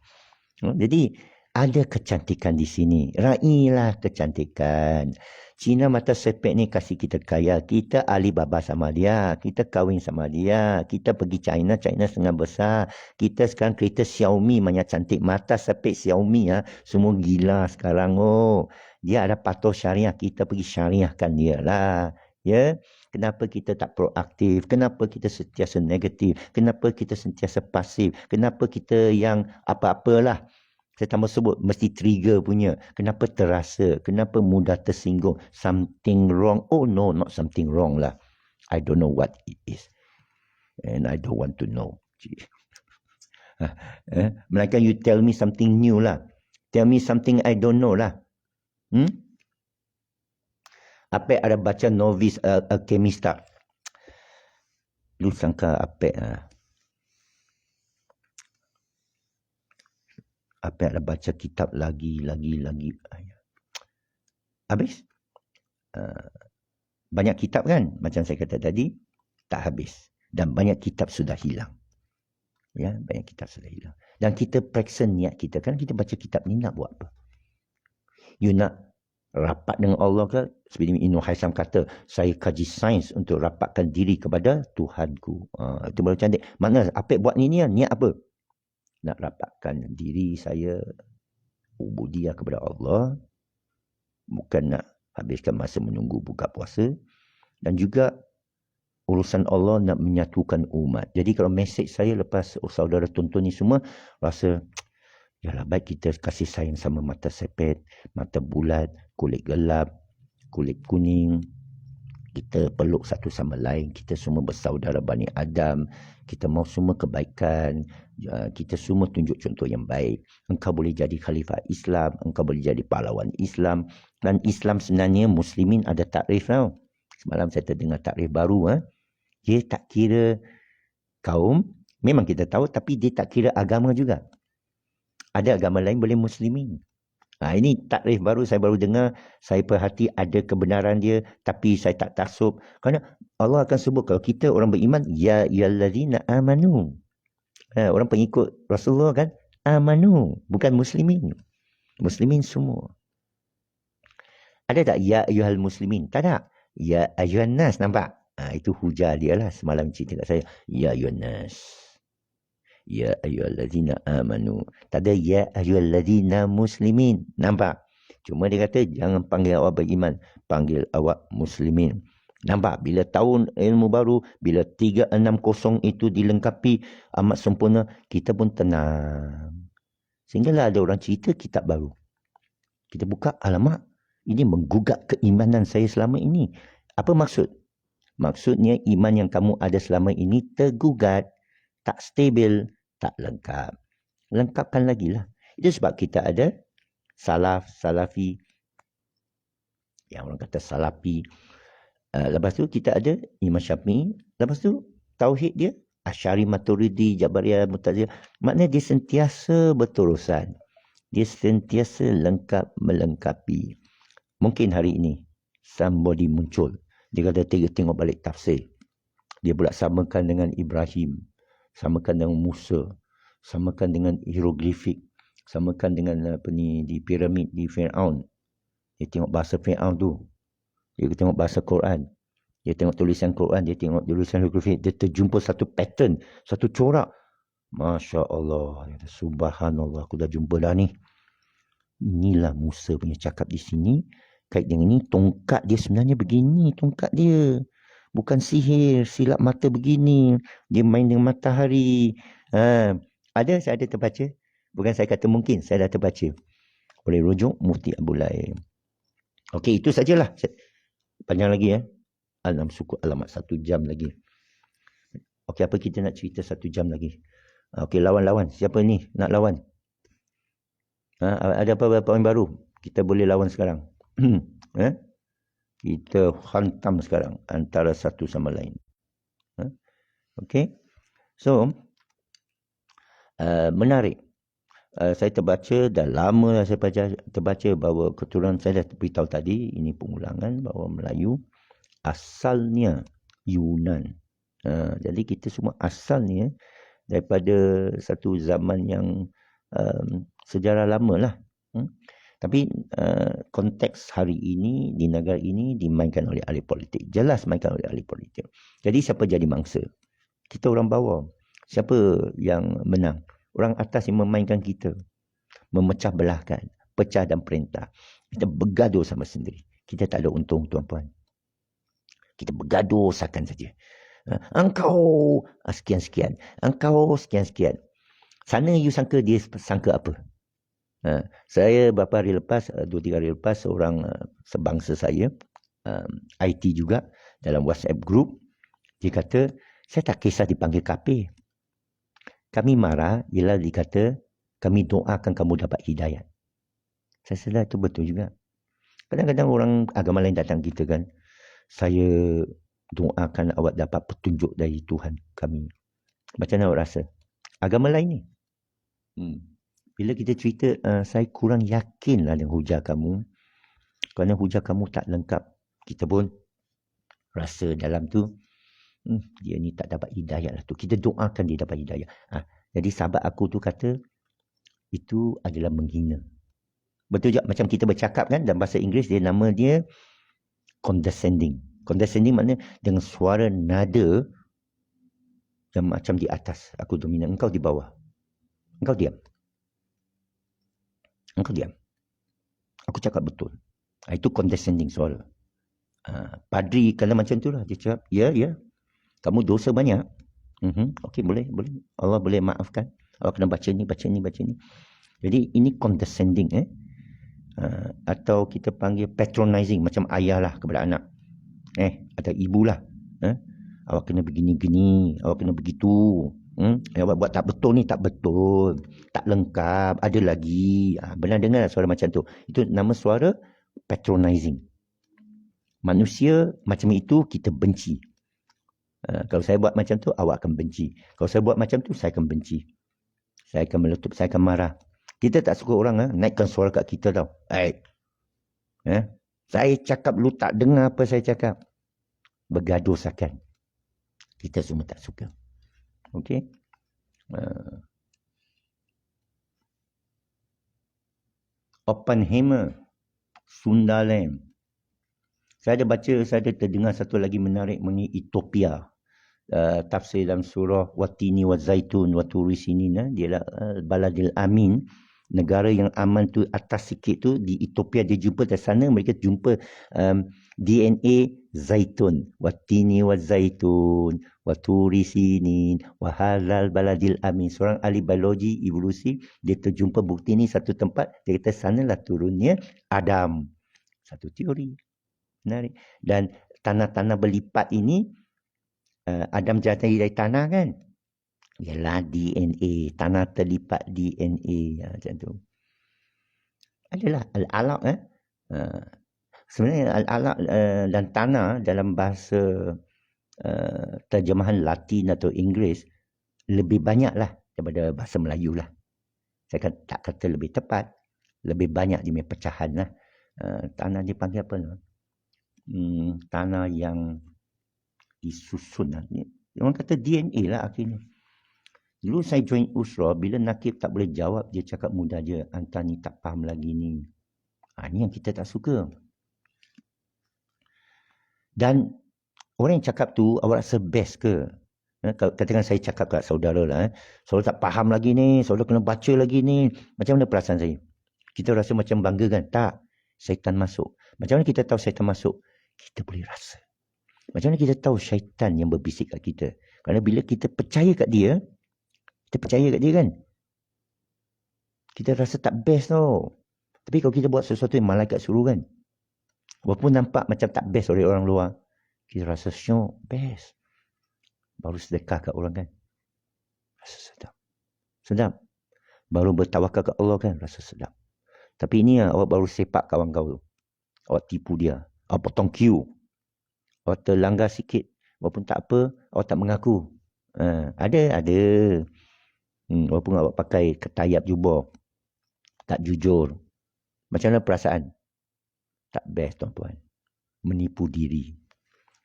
Jadi ada kecantikan di sini. Railah kecantikan. Cina mata sepek ni kasih kita kaya. Kita Alibaba sama dia. Kita kahwin sama dia. Kita pergi China setengah besar. Kita sekarang kereta Xiaomi banyak cantik. Mata sepek Xiaomi semua gila sekarang. Dia ada patuh syariah. Kita pergi syariahkan dia lah. Ya. Kenapa kita tak proaktif? Kenapa kita sentiasa negatif? Kenapa kita sentiasa pasif? Kenapa kita yang apa-apalah? Saya tambah sebut, mesti trigger punya. Kenapa terasa? Kenapa mudah tersinggung? Something wrong. Oh no, not something wrong lah. I don't know what it is. And I don't want to know. Melainkan you tell me something new lah. Tell me something I don't know lah. Apek ada baca Novice Alchemista. Lu sangka Apek Apek ada baca kitab lagi. Habis? Banyak kitab kan? Macam saya kata tadi, tak habis. Dan banyak kitab sudah hilang. Ya, banyak kitab sudah hilang. Dan kita periksa niat kita. Kan kita baca kitab ni nak buat apa? You nak rapat dengan Allah ke? Seperti Ibn Haysam kata, saya kaji sains untuk rapatkan diri kepada Tuhanku. Itu baru cantik. Maknanya, Apek buat ni niat apa? Nak rapatkan diri saya ubudiyah kepada Allah. Bukan nak habiskan masa menunggu buka puasa. Dan juga urusan Allah nak menyatukan umat. Jadi kalau mesej saya lepas saudara tonton ni semua, rasa yalah baik kita kasih sayang sama mata sepet, mata bulat, kulit gelap, kulit kuning. Kita peluk satu sama lain. Kita semua bersaudara Bani Adam. Kita mau semua kebaikan. Kita semua tunjuk contoh yang baik. Engkau boleh jadi khalifah Islam. Engkau boleh jadi pahlawan Islam. Dan Islam sebenarnya Muslimin ada takrif tau. Semalam saya terdengar takrif baru. Dia tak kira kaum. Memang kita tahu. Tapi dia tak kira agama juga. Ada agama lain boleh Muslimin. Ini takrif baru saya baru dengar. Saya perhati ada kebenaran dia. Tapi saya tak taksub. Kerana Allah akan sebut kalau kita orang beriman. Ya ayyuhallazina amanu. Orang pengikut Rasulullah kan. Amanu. Bukan Muslimin. Muslimin semua. Ada tak ya ayyuhal muslimin? Tak ada. Ya ayyuhan nas. Nampak? Itu hujah dia lah. Semalam cerita kat saya. Ya ayyuhan nas. Ya ayyuhallazina amanu. Tak ada ya ayyuhallazina muslimin. Nampak? Cuma dia kata jangan panggil awak beriman. Panggil awak muslimin. Nampak? Bila tahun ilmu baru. Bila 360 itu dilengkapi amat sempurna. Kita pun tenang. Sehinggalah ada orang cerita kitab baru. Kita buka, alamak. Ini menggugat keimanan saya selama ini. Apa maksud? Maksudnya iman yang kamu ada selama ini tergugat. Tak stabil, tak lengkap. Lengkapkan lagi lah. Itu sebab kita ada salaf, salafi. Yang orang kata salafi. Lepas tu kita ada Imam Syafi'i. Lepas tu tauhid dia. Asy'ari, Maturidi, Jabariyah, Mu'tazilah. Maknanya dia sentiasa berurusan. Dia sentiasa lengkap melengkapi. Mungkin hari ini somebody muncul. Dia kata tengok balik tafsir. Dia pula samakan dengan Ibrahim. Samakan dengan Musa. Samakan dengan hieroglifik. Samakan dengan di piramid di Fir'aun. Dia tengok bahasa Fir'aun tu. Dia tengok bahasa Quran. Dia tengok tulisan Quran. Dia tengok tulisan hieroglifik. Dia terjumpa satu pattern. Satu corak. Masya Allah. Subhanallah. Aku dah jumpa dah ni. Inilah Musa punya cakap di sini. Kait dengan ini, tongkat dia sebenarnya begini. Tongkat dia. Bukan sihir. Silap mata begini. Dia main dengan matahari. Ada, saya ada terbaca. Bukan saya kata mungkin. Saya dah terbaca. Boleh rujuk Mufti Abu Lai. Okey, itu sajalah. Panjang lagi Alam suku alamat 1 jam lagi. Okey, apa kita nak cerita 1 jam lagi? Okey, lawan-lawan. Siapa ni nak lawan? Ada apa-apa poin baru? Kita boleh lawan sekarang. Kita hantam sekarang antara satu sama lain. Okey. So, menarik. Saya terbaca, dah lama saya terbaca bahawa keturunan saya dah beritahu tadi, ini pengulangan bahawa Melayu asalnya Yunan. Jadi kita semua asalnya daripada satu zaman yang sejarah lama lah. Tapi konteks hari ini, di negara ini dimainkan oleh ahli politik. Jelas mainkan oleh ahli politik. Jadi siapa jadi mangsa? Kita orang bawah. Siapa yang menang? Orang atas yang memainkan kita. Memecah belahkan. Pecah dan perintah. Kita bergaduh sama sendiri. Kita tak ada untung, tuan-puan. Kita bergaduh sakan saja. Engkau sekian-sekian. Engkau sekian-sekian. Sana you sangka dia sangka apa? Saya beberapa hari lepas, 2-3 hari lepas, seorang sebangsa saya, IT juga, dalam WhatsApp group, dia kata, saya tak kisah dipanggil kafir. Kami marah ialah dikata, kami doakan kamu dapat hidayat. Saya sedar itu betul juga. Kadang-kadang orang agama lain datang kita kan, saya doakan awak dapat petunjuk dari Tuhan kami. Macam mana awak rasa? Agama lain ni. Bila kita cerita, saya kurang yakinlah dengan hujah kamu. Kerana hujah kamu tak lengkap. Kita pun rasa dalam tu, dia ni tak dapat hidayah lah tu. Kita doakan dia dapat hidayah. Jadi sahabat aku tu kata, itu adalah menghina. Betul juga macam kita bercakap kan, dalam bahasa Inggeris, nama dia condescending. Condescending maknanya dengan suara nada yang macam di atas. Aku dominan, engkau di bawah. Engkau diam. Engkau diam. Aku cakap betul. Itu condescending suara. Padri kalau macam tu lah. Dia cakap, ya. Kamu dosa banyak. Okey, boleh. Allah boleh maafkan. Awak kena baca ni. Jadi ini condescending. Atau kita panggil patronizing. Macam ayah lah kepada anak. Atau ibu lah. Awak kena begini-gini. Awak kena begitu. Awak buat tak betul ni, tak betul. Tak lengkap. Ada lagi. Benar dengar suara macam tu. Itu nama suara patronizing. Manusia macam itu kita benci. Kalau saya buat macam tu, awak akan benci. Kalau saya buat macam tu, saya akan benci. Saya akan meletup, saya akan marah. Kita tak suka orang naikkan suara kat kita tau. Saya cakap, lu tak dengar apa saya cakap. Bergaduh sakan. Kita semua tak suka. Okey. Oppenheimer, Sundalam. Saya ada terdengar satu lagi menarik mengenai Ethiopia. Tafsir dalam surah Watini wa Zaitun wa Turi Sinin. Dia Baladil Amin. Negara yang aman tu atas sikit tu di Ethiopia, dia jumpa dari sana, mereka jumpa DNA zaitun, Watini wa Zaitun wa Turi Sinin wa Halal Baladil Amin. Seorang ahli biologi evolusi, dia terjumpa bukti ni satu tempat, dia kata sanalah turunnya Adam. Satu teori menarik. Dan tanah-tanah berlipat ini, Adam jatuh dari tanah kan, ialah DNA, tanah terlipat DNA, macam tu. Adalah al-alaq. Sebenarnya al-alaq dan tanah dalam bahasa terjemahan Latin atau Inggeris lebih banyak lah daripada bahasa Melayu lah. Saya tak kata lebih tepat, lebih banyak dia punya pecahan lah. Tanah dipanggil apa lah? Tanah yang disusun lah. Orang kata DNA lah akhirnya. Dulu saya join Usra, bila Nakib tak boleh jawab, dia cakap mudah je, anta ni tak faham lagi ni. Ni yang kita tak suka. Dan orang yang cakap tu, awak rasa best ke? Katakan saya cakap kat saudara lah. Saudara tak faham lagi ni, saudara kena baca lagi ni. Macam mana perasaan saya? Kita rasa macam bangga kan? Tak. Syaitan masuk. Macam mana kita tahu syaitan masuk? Kita boleh rasa. Macam mana kita tahu syaitan yang berbisik kat kita? Kerana bila kita percaya kat dia, kan, kita rasa tak best tau. Tapi kalau kita buat sesuatu yang malaikat suruh kan, walaupun nampak macam tak best oleh orang luar, kita rasa syok, best. Baru sedekah kat orang kan, rasa sedap. Baru bertawakal kat Allah kan, rasa sedap. Tapi ini awak baru sepak kawan kau tu, awak tipu dia, awak potong queue, awak terlanggar sikit, walaupun tak apa, awak tak mengaku. Ada. Walaupun awak pakai ketayap jubah, tak jujur. Macam mana perasaan? Tak best tuan-tuan. Menipu diri.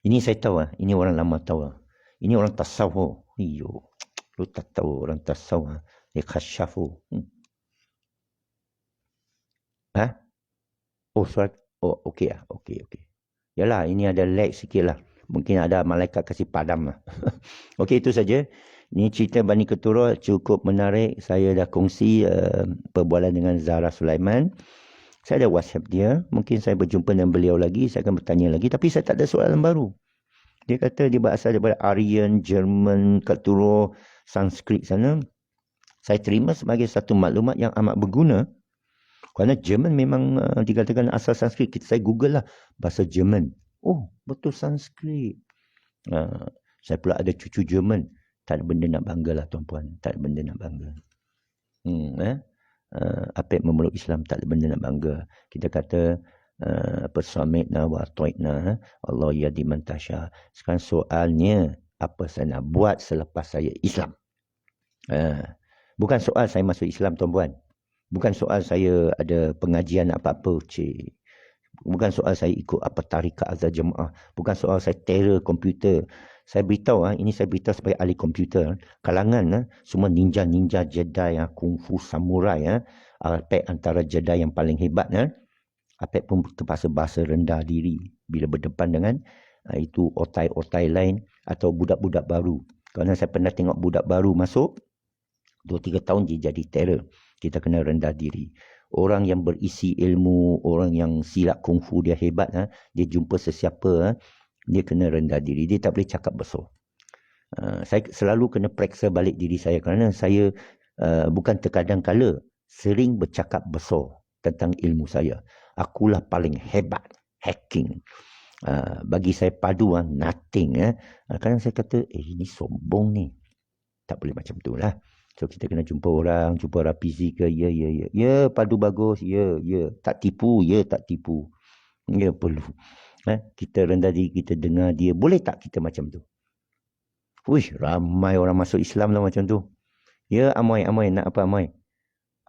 Ini saya tahu ini orang lama tahu Ini orang tasawuf. Lu tak tahu orang tasawuf. Dia khasyafu. Okey. Yalah, ini ada lag sikit lah. Mungkin ada malaikat kasih padam lah. Okey, itu saja. Ini cerita Bani Keturah cukup menarik. Saya dah kongsi perbualan dengan Zahra Sulaiman. Saya ada WhatsApp dia. Mungkin saya berjumpa dengan beliau lagi. Saya akan bertanya lagi. Tapi saya tak ada soalan baru. Dia kata dia berasal daripada Aryan, Jerman, Keturah, Sanskrit sana. Saya terima sebagai satu maklumat yang amat berguna. Kerana Jerman memang dikatakan asal Sanskrit. Saya Google lah bahasa Jerman. Oh, betul Sanskrit. Saya pula ada cucu Jerman. Tak ada benda nak bangga lah tuan-puan. Tak ada benda nak bangga. Apek memeluk Islam, tak ada benda nak bangga. Kita kata persuamitna wa atoitna, Allah yadi man tasha. Sekarang soalnya, apa saya nak buat selepas saya Islam? Bukan soal saya masuk Islam tuan-puan. Bukan soal saya ada pengajian apa-apa, cik. Bukan soal saya ikut apa tarikat azal jemaah. Bukan soal saya terror komputer. Saya beritahu, ini saya beritahu sebagai ahli komputer. Kalangan, semua ninja-ninja Jedi, kungfu samurai, apek antara Jedi yang paling hebat. Apek pun terpaksa bahasa rendah diri bila berdepan dengan itu otai-otai lain atau budak-budak baru. Kerana saya pernah tengok budak baru masuk, 2-3 tahun dia jadi terror. Kita kena rendah diri. Orang yang berisi ilmu, orang yang silat kungfu dia hebat, dia jumpa sesiapa, dia kena rendah diri. Dia tak boleh cakap besar. Saya selalu kena periksa balik diri saya kerana saya bukan terkadang kala sering bercakap besar tentang ilmu saya. Akulah paling hebat hacking. Bagi saya padu nothing. Kadang saya kata, ini sombong ni. Tak boleh macam tu lah. So kita kena jumpa orang busy ke, ya padu bagus, ya tak tipu, tak tipu, ya perlu. Kita rendah diri, kita dengar dia, boleh tak kita macam tu? Wish, ramai orang masuk Islam lah macam tu. Ya Amoy, nak apa Amoy?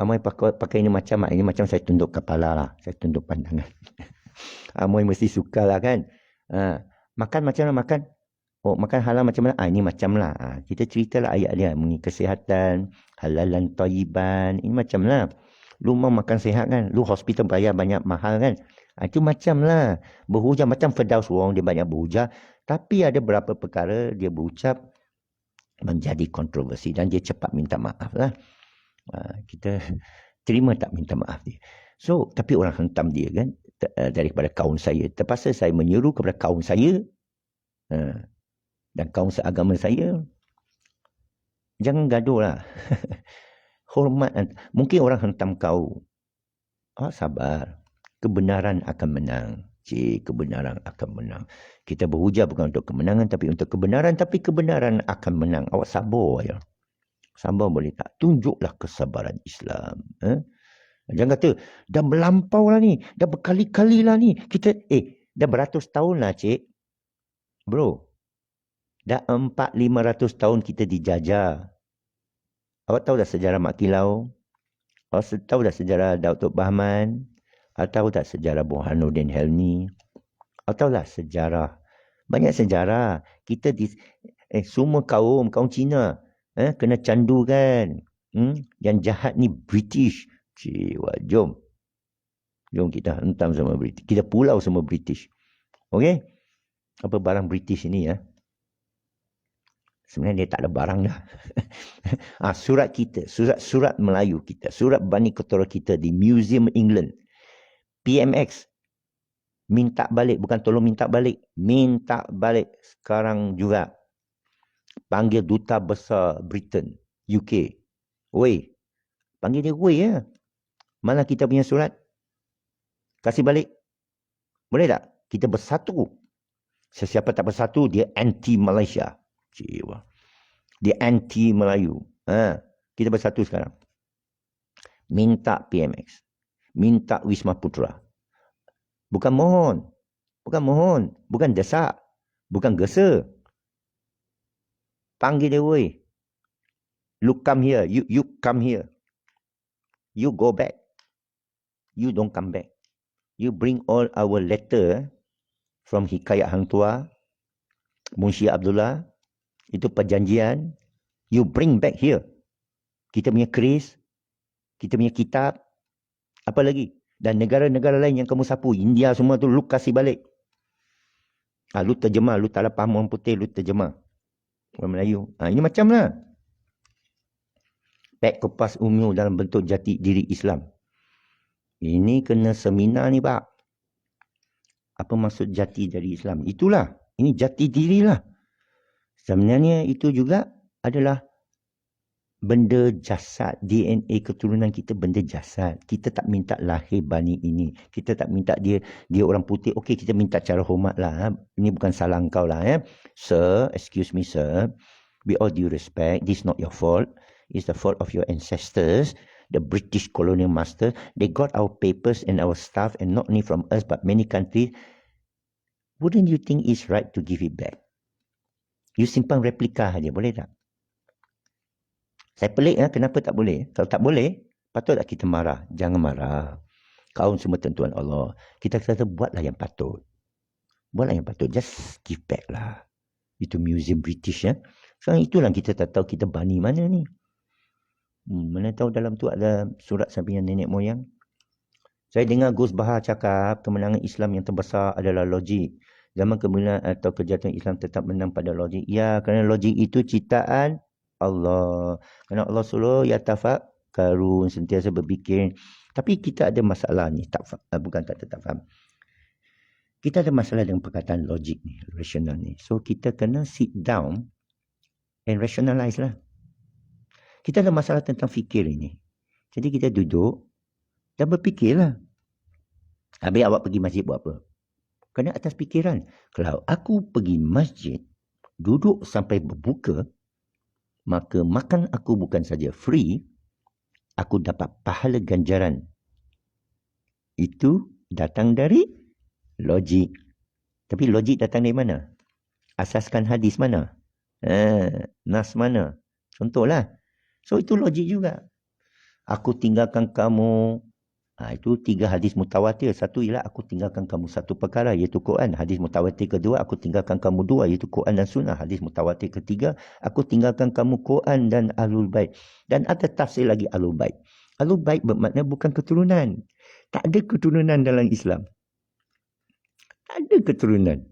Amoy pakai ini macam saya tunduk kepala lah, saya tunduk pandangan. Amoy mesti suka lah kan. Makan macam mana makan? Oh, makan halal macam mana? Ini macam lah. Kita ceritalah ayat dia. Mengenai kesihatan, halalan tayyiban. Ini macam lah. Lu mau makan sihat kan? Lu hospital bayar banyak mahal kan? Itu macam lah. Berhujah macam Firdaus Wong, dia banyak berhujah. Tapi ada beberapa perkara dia berucap menjadi kontroversi. Dan dia cepat minta maaf lah. Kita terima tak minta maaf dia. So, tapi orang hentam dia kan? Daripada kaum saya. Terpaksa saya menyeru kepada kaum saya. Dan kaum seagama saya, jangan gaduh lah. Hormat. Mungkin orang hentam kau. Sabar. Kebenaran akan menang. Kebenaran akan menang. Kita berhujah bukan untuk kemenangan, tapi untuk kebenaran. Tapi kebenaran akan menang. Awak sabar ya. Sabar boleh tak? Tunjuklah kesabaran Islam. Jangan kata, dah melampau lah ni. Dah berkali-kali lah ni. Kita, dah beratus tahun lah cik. Bro. Dah 400-500 tahun kita dijajah. Awak tahu dah sejarah Mak Kilau? Awak tahu dah sejarah Datuk Bahman? Awak tahu tak sejarah Burhanuddin Helmi? Awak tahu lah sejarah. Banyak sejarah. Kita semua kaum Cina kena candu kan. Yang jahat ni British. Jom. Jom kita hentam sama British. Kita pulau sama British. Okey? Apa barang British ini ya? Sebenarnya dia tak ada barang dah. Surat kita, surat Melayu kita, surat Bani Ketora kita di Museum England. PMX. Minta balik, bukan tolong minta balik. Minta balik sekarang juga. Panggil Duta Besar Britain, UK. Woi. Panggil dia woi ya. Mana kita punya surat? Kasih balik. Boleh tak? Kita bersatu. Sesiapa tak bersatu, dia anti Malaysia. Dia anti Melayu. Kita bersatu sekarang. Minta PMX. Minta Wisma Putra. Bukan mohon. Bukan desak. Bukan gesa. Panggil dia, woi. You come here. You come here. You go back. You don't come back. You bring all our letter from Hikayat Hang Tuah, Munshi Abdullah. Itu perjanjian. You bring back here. Kita punya keris. Kita punya kitab. Apa lagi? Dan negara-negara lain yang kamu sapu. India semua tu lu kasih balik. Lu terjemah. Lu tak ada faham orang putih. Lu terjemah. Orang Melayu. Ini macam lah. Pek kepas ungu dalam bentuk jati diri Islam. Ini kena seminar ni pak. Apa maksud jati diri Islam? Itulah. Ini jati diri lah. Sebenarnya itu juga adalah benda jasad, DNA keturunan kita benda jasad. Kita tak minta lahir bani ini. Kita tak minta dia orang putih. Okey, kita minta cara hormat lah. Ini bukan salah kau lah. Sir, excuse me sir. With all due respect, this is not your fault. It's the fault of your ancestors, the British colonial master. They got our papers and our stuff, and not only from us but many countries. Wouldn't you think it's right to give it back? You simpan replika saja, boleh tak? Saya pelik kenapa tak boleh? Kalau tak boleh, patut tak kita marah? Jangan marah. Kau semua tentuan Allah. Kita kata buatlah yang patut. Buatlah yang patut. Just give back lah. Itu museum British ya. Sekarang itulah kita tak tahu kita bani mana ni. Mana tahu dalam tu ada surat sampingan nenek moyang. Saya dengar Gus Bahar cakap kemenangan Islam yang terbesar adalah logik. Zaman kemenangan atau kejatuhan Islam tetap menang pada logik. Ya, kerana logik itu ciptaan Allah. Kerana Allah suruh ya tafakkarun, sentiasa berfikir. Tapi kita ada masalah ni, bukan tak faham. Kita ada masalah dengan perkataan logik ni, rasional ni. So kita kena sit down and rationalize lah. Kita ada masalah tentang fikir ini. Jadi kita duduk dan berfikirlah. Habis awak pergi masjid buat apa? Kerana atas fikiran. Kalau aku pergi masjid, duduk sampai berbuka, maka makan aku bukan saja free, aku dapat pahala ganjaran. Itu datang dari logik. Tapi logik datang dari mana? Asaskan hadis mana? Nas mana? Contohlah. So itu logik juga. Aku tinggalkan kamu. Itu 3 hadis mutawatir. Satu ialah aku tinggalkan kamu satu perkara, iaitu Quran. Hadis mutawatir kedua, aku tinggalkan kamu 2, iaitu Quran dan Sunnah. Hadis mutawatir ketiga, aku tinggalkan kamu Quran dan Ahlul Bait. Dan ada tafsir lagi Ahlul Bait. Ahlul Bait bermakna bukan keturunan. Tak ada keturunan dalam Islam. Tak ada keturunan.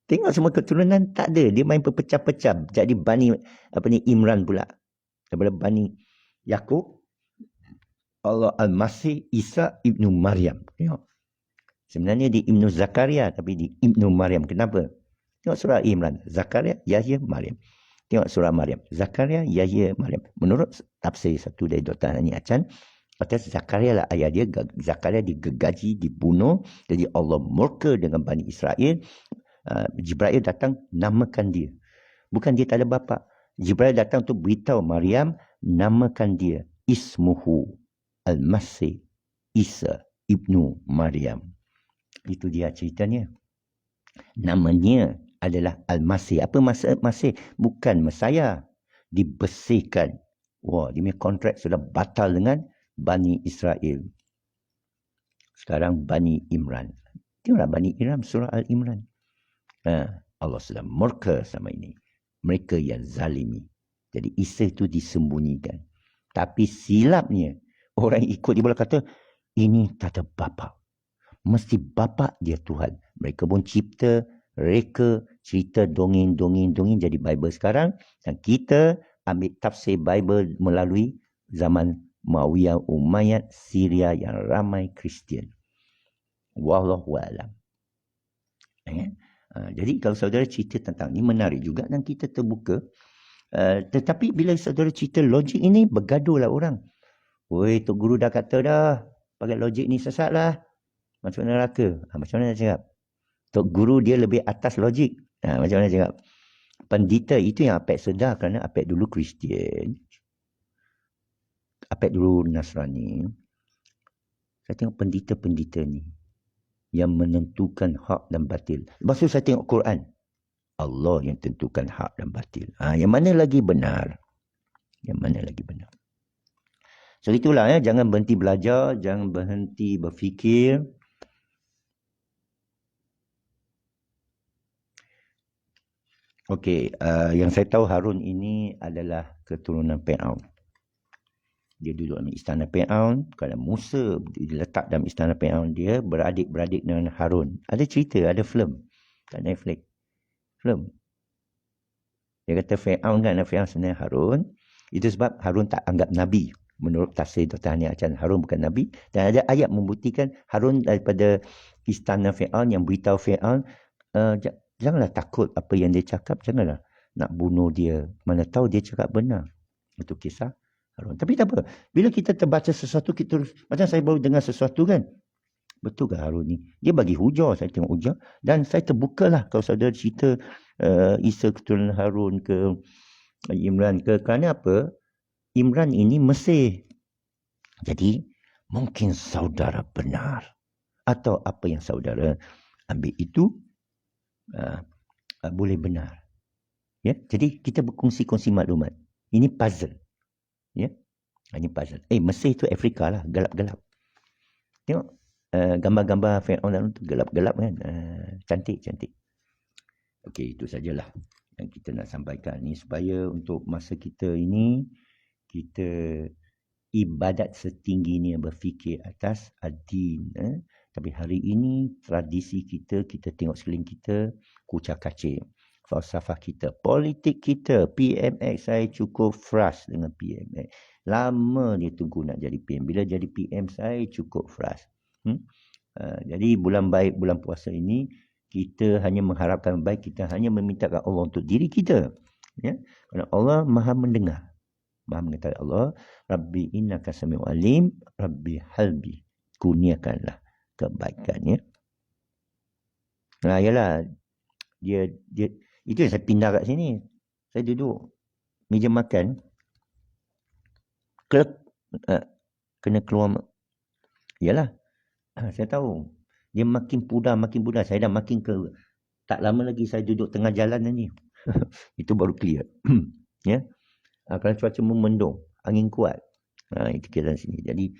Tengok semua keturunan, tak ada. Dia main berpecah-pecah. Jadi Bani Imran pula. Daripada Bani Yaqub, Allah Al-Masih, Isa Ibnu Maryam. Tengok. Sebenarnya di Ibnu Zakaria, tapi di Ibnu Maryam. Kenapa? Tengok surah Imran. Zakaria, Yahya, Maryam. Tengok surah Maryam. Zakaria, Yahya, Maryam. Menurut tafsir satu dari Dr. Hani Achan, atas Zakaria lah ayah dia. Zakaria digegaji, dibunuh. Jadi Allah murka dengan Bani Israel. Jibril datang, namakan dia. Bukan dia tak ada bapa. Jibril datang untuk beritahu Maryam, namakan dia. Ismuhu Al-Masih Isa Ibnu Maryam. Itu dia ceritanya. Namanya adalah Al-Masih. Apa Masih? Bukan Mesaya. Dibersihkan. Wah, dia punya kontrak sudah batal dengan Bani Israel. Sekarang Bani Imran. Tengoklah Bani Imran, surah Al-Imran. Allah sudah murka sama ini. Mereka yang zalimi. Jadi Isa itu disembunyikan. Tapi silapnya, orang ikut dia boleh kata, ini tak ada bapa. Mesti bapa dia Tuhan. Mereka pun cipta, reka, cerita dongeng jadi Bible sekarang. Dan kita ambil tafsir Bible melalui zaman Muawiyah, Umayyad, Syria yang ramai Kristian. Wallahu a'lam. Jadi kalau saudara cerita tentang ini menarik juga dan kita terbuka. Tetapi bila saudara cerita logik ini, bergaduhlah orang. Oi, Tok Guru dah kata dah, pakai logik ni sesat lah. Macam mana neraka? Macam mana nak cakap? Tok Guru dia lebih atas logik. Macam mana cakap? Pendeta itu yang Apek sedar kerana Apek dulu Kristian. Apek dulu Nasrani. Saya tengok pendeta-pendeta ni yang menentukan hak dan batil. Lepas tu saya tengok Quran. Allah yang tentukan hak dan batil. Yang mana lagi benar? Yang mana lagi benar? So itulah jangan berhenti belajar, jangan berhenti berfikir. Okey, yang saya tahu Harun ini adalah keturunan Fir'aun. Dia duduk dalam istana Fir'aun. Kalau Musa diletak dalam istana Fir'aun, dia beradik-beradik dengan Harun. Ada cerita, ada film kat Netflix. Film. Dia kata Fir'aun kan, Fir'aun sebenarnya Harun. Itu sebab Harun tak anggap Nabi. Menurut tafsir Dr. Hani Achan, Harun bukan Nabi. Dan ada ayat membuktikan Harun daripada istana Fir'aun yang beritahu Fir'aun, janganlah takut apa yang dia cakap. Janganlah nak bunuh dia. Mana tahu dia cakap benar. Itu kisah Harun. Tapi tak apa. Bila kita terbaca sesuatu, kita terus, macam saya baru dengar sesuatu kan. Betul ke Harun ni? Dia bagi hujah, saya tengok hujah. Dan saya terbukalah kalau saudara cerita Isa keturunan Harun ke Imran ke. Kerana apa? Imran ini Mesir. Jadi, mungkin saudara benar. Atau apa yang saudara ambil itu boleh benar. Ya, jadi kita berkongsi-kongsi maklumat. Ini puzzle. Ya, ini puzzle. Mesir itu Afrika lah, gelap-gelap. Tengok gambar-gambar Fir'aun tu gelap-gelap kan. Cantik-cantik. Okey, itu sajalah yang kita nak sampaikan ni supaya untuk masa kita ini kita ibadat setinggi ni berfikir atas ad-din. Tapi hari ini tradisi kita tengok sekeliling kita kucak-kacir. Falsafah kita, politik kita, PMX saya cukup frust dengan PMX. Lama dia tunggu nak jadi PM. Bila jadi PM saya cukup frust. Jadi bulan baik, bulan puasa ini kita hanya mengharapkan baik, kita hanya memintakan Allah untuk diri kita. Ya? Kerana Allah Maha mendengar. Maha mengetahui Allah, Rabbi innaka sami'un alim, Rabbi halbi. Kurniakanlah kebaikannya. Nah, yalah dia itu yang saya pindah kat sini. Saya duduk meja makan. Kena keluar. Yalah. Saya tahu. Dia makin pudar. Saya dah makin ke. Tak lama lagi saya duduk tengah jalan ni. Itu baru clear. Ya. Kerana cuaca memendung. Angin kuat. Itu keadaan sini. Jadi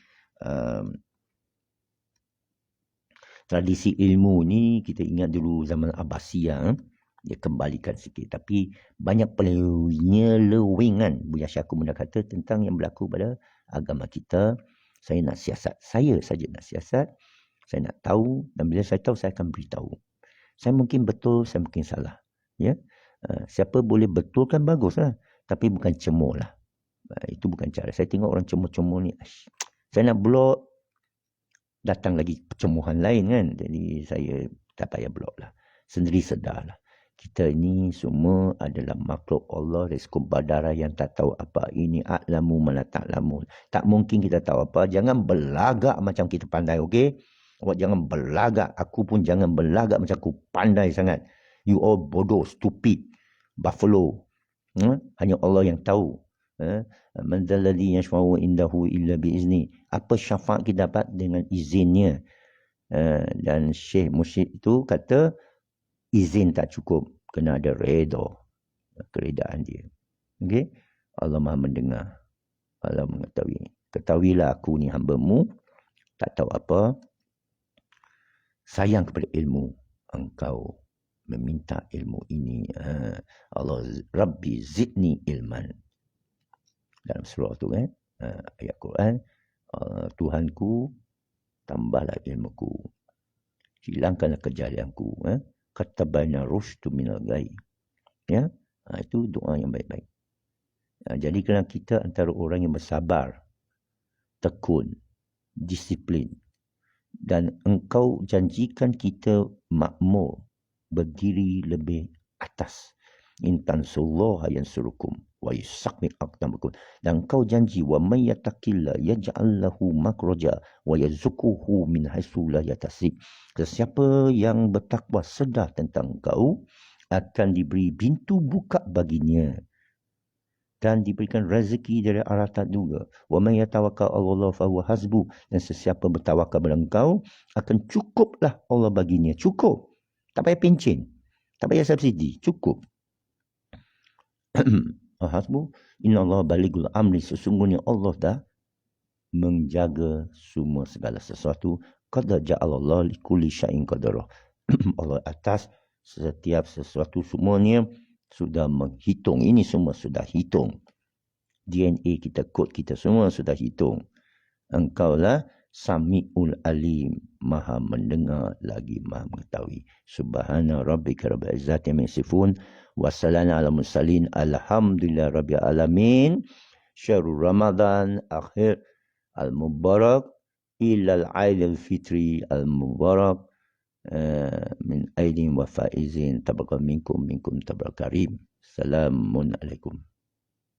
tradisi ilmu ni kita ingat dulu zaman Abbasiyah. Dia kembalikan sikit. Tapi banyak penyelewengan. Buya Syakur Munda kata tentang yang berlaku pada agama kita. Saya nak siasat. Saya saja nak siasat. Saya nak tahu. Dan bila saya tahu, saya akan beritahu. Saya mungkin betul, saya mungkin salah. Ya, siapa boleh betulkan baguslah. Tapi bukan cemooh lah. Itu bukan cara. Saya tengok orang cemooh-cemooh ni. Saya nak blok. Datang lagi percemoohan lain kan. Jadi saya tak payah blok lah. Sendiri sedar lah. Kita ini semua adalah makhluk Allah dari sekumpul darah yang tak tahu apa. Ini a'lamu mana ta'lamun. Tak mungkin kita tahu apa. Jangan berlagak macam kita pandai, okey? Awak jangan berlagak. Aku pun jangan berlagak macam aku pandai sangat. You all bodoh, stupid, buffalo. Hanya Allah yang tahu. Man dzalladzi yashfa'u indahu illa biizni. Apa syafaat kita dapat dengan izinnya? Dan Syekh Mursyid itu kata, izin tak cukup, kena ada redha, keredaan dia. Okey, Allah Maha mendengar, Allah mengetahui. Ketahuilah aku ni hamba-Mu, tak tahu apa, sayang kepada ilmu, engkau meminta ilmu ini. Allah, Rabbi zidni ilman. Dalam surah tu kan, ayat Quran, Tuhanku, tambahlah ilmuku, hilangkanlah kejahilianku. Katabaina rushdu minal ghai. Ya, itu doa yang baik-baik. Jadikanlah kita antara orang yang bersabar, tekun, disiplin. Dan engkau janjikan kita makmur, berdiri lebih atas. In tansullaha yansurukum wa yusaqmi aqdamakum. Dan engkau janji wa may yattaqilla yaj'al lahu makhraja wa yarzuquhu min haitsu la yahtasib. Sesiapa yang bertakwa sedar tentang engkau akan diberi pintu buka baginya dan diberikan rezeki dari arah tak duga. Wa may yatawakkal 'ala Allah fa huwa hasbuh. Dan sesiapa bertawakal pada engkau akan cukuplah Allah baginya. Cukup. Tak payah pencen. Tak payah subsidi. Cukup. Hasbu inna Allah balighul amri. Sesungguhnya Allah dah menjaga semua segala sesuatu. Qad ja'alallahu likulli syai'in qadara. Allah atas setiap sesuatu semuanya sudah menghitung. Ini semua sudah hitung. DNA kita, kod kita semua sudah hitung. Engkaulah Sami'ul Alim, Maha mendengar lagi Maha mengetahui. Subhana rabbika rabbil izzati amma yasifun. Wassalamu ala mursalin. Alhamdulillah rabbil alamin. Syahrul Ramadan akhir al-mubarak ilal aidil fitri al-mubarak min aidin wa faizin. Tabarakal minkum tabarakal karim. Assalamualaikum.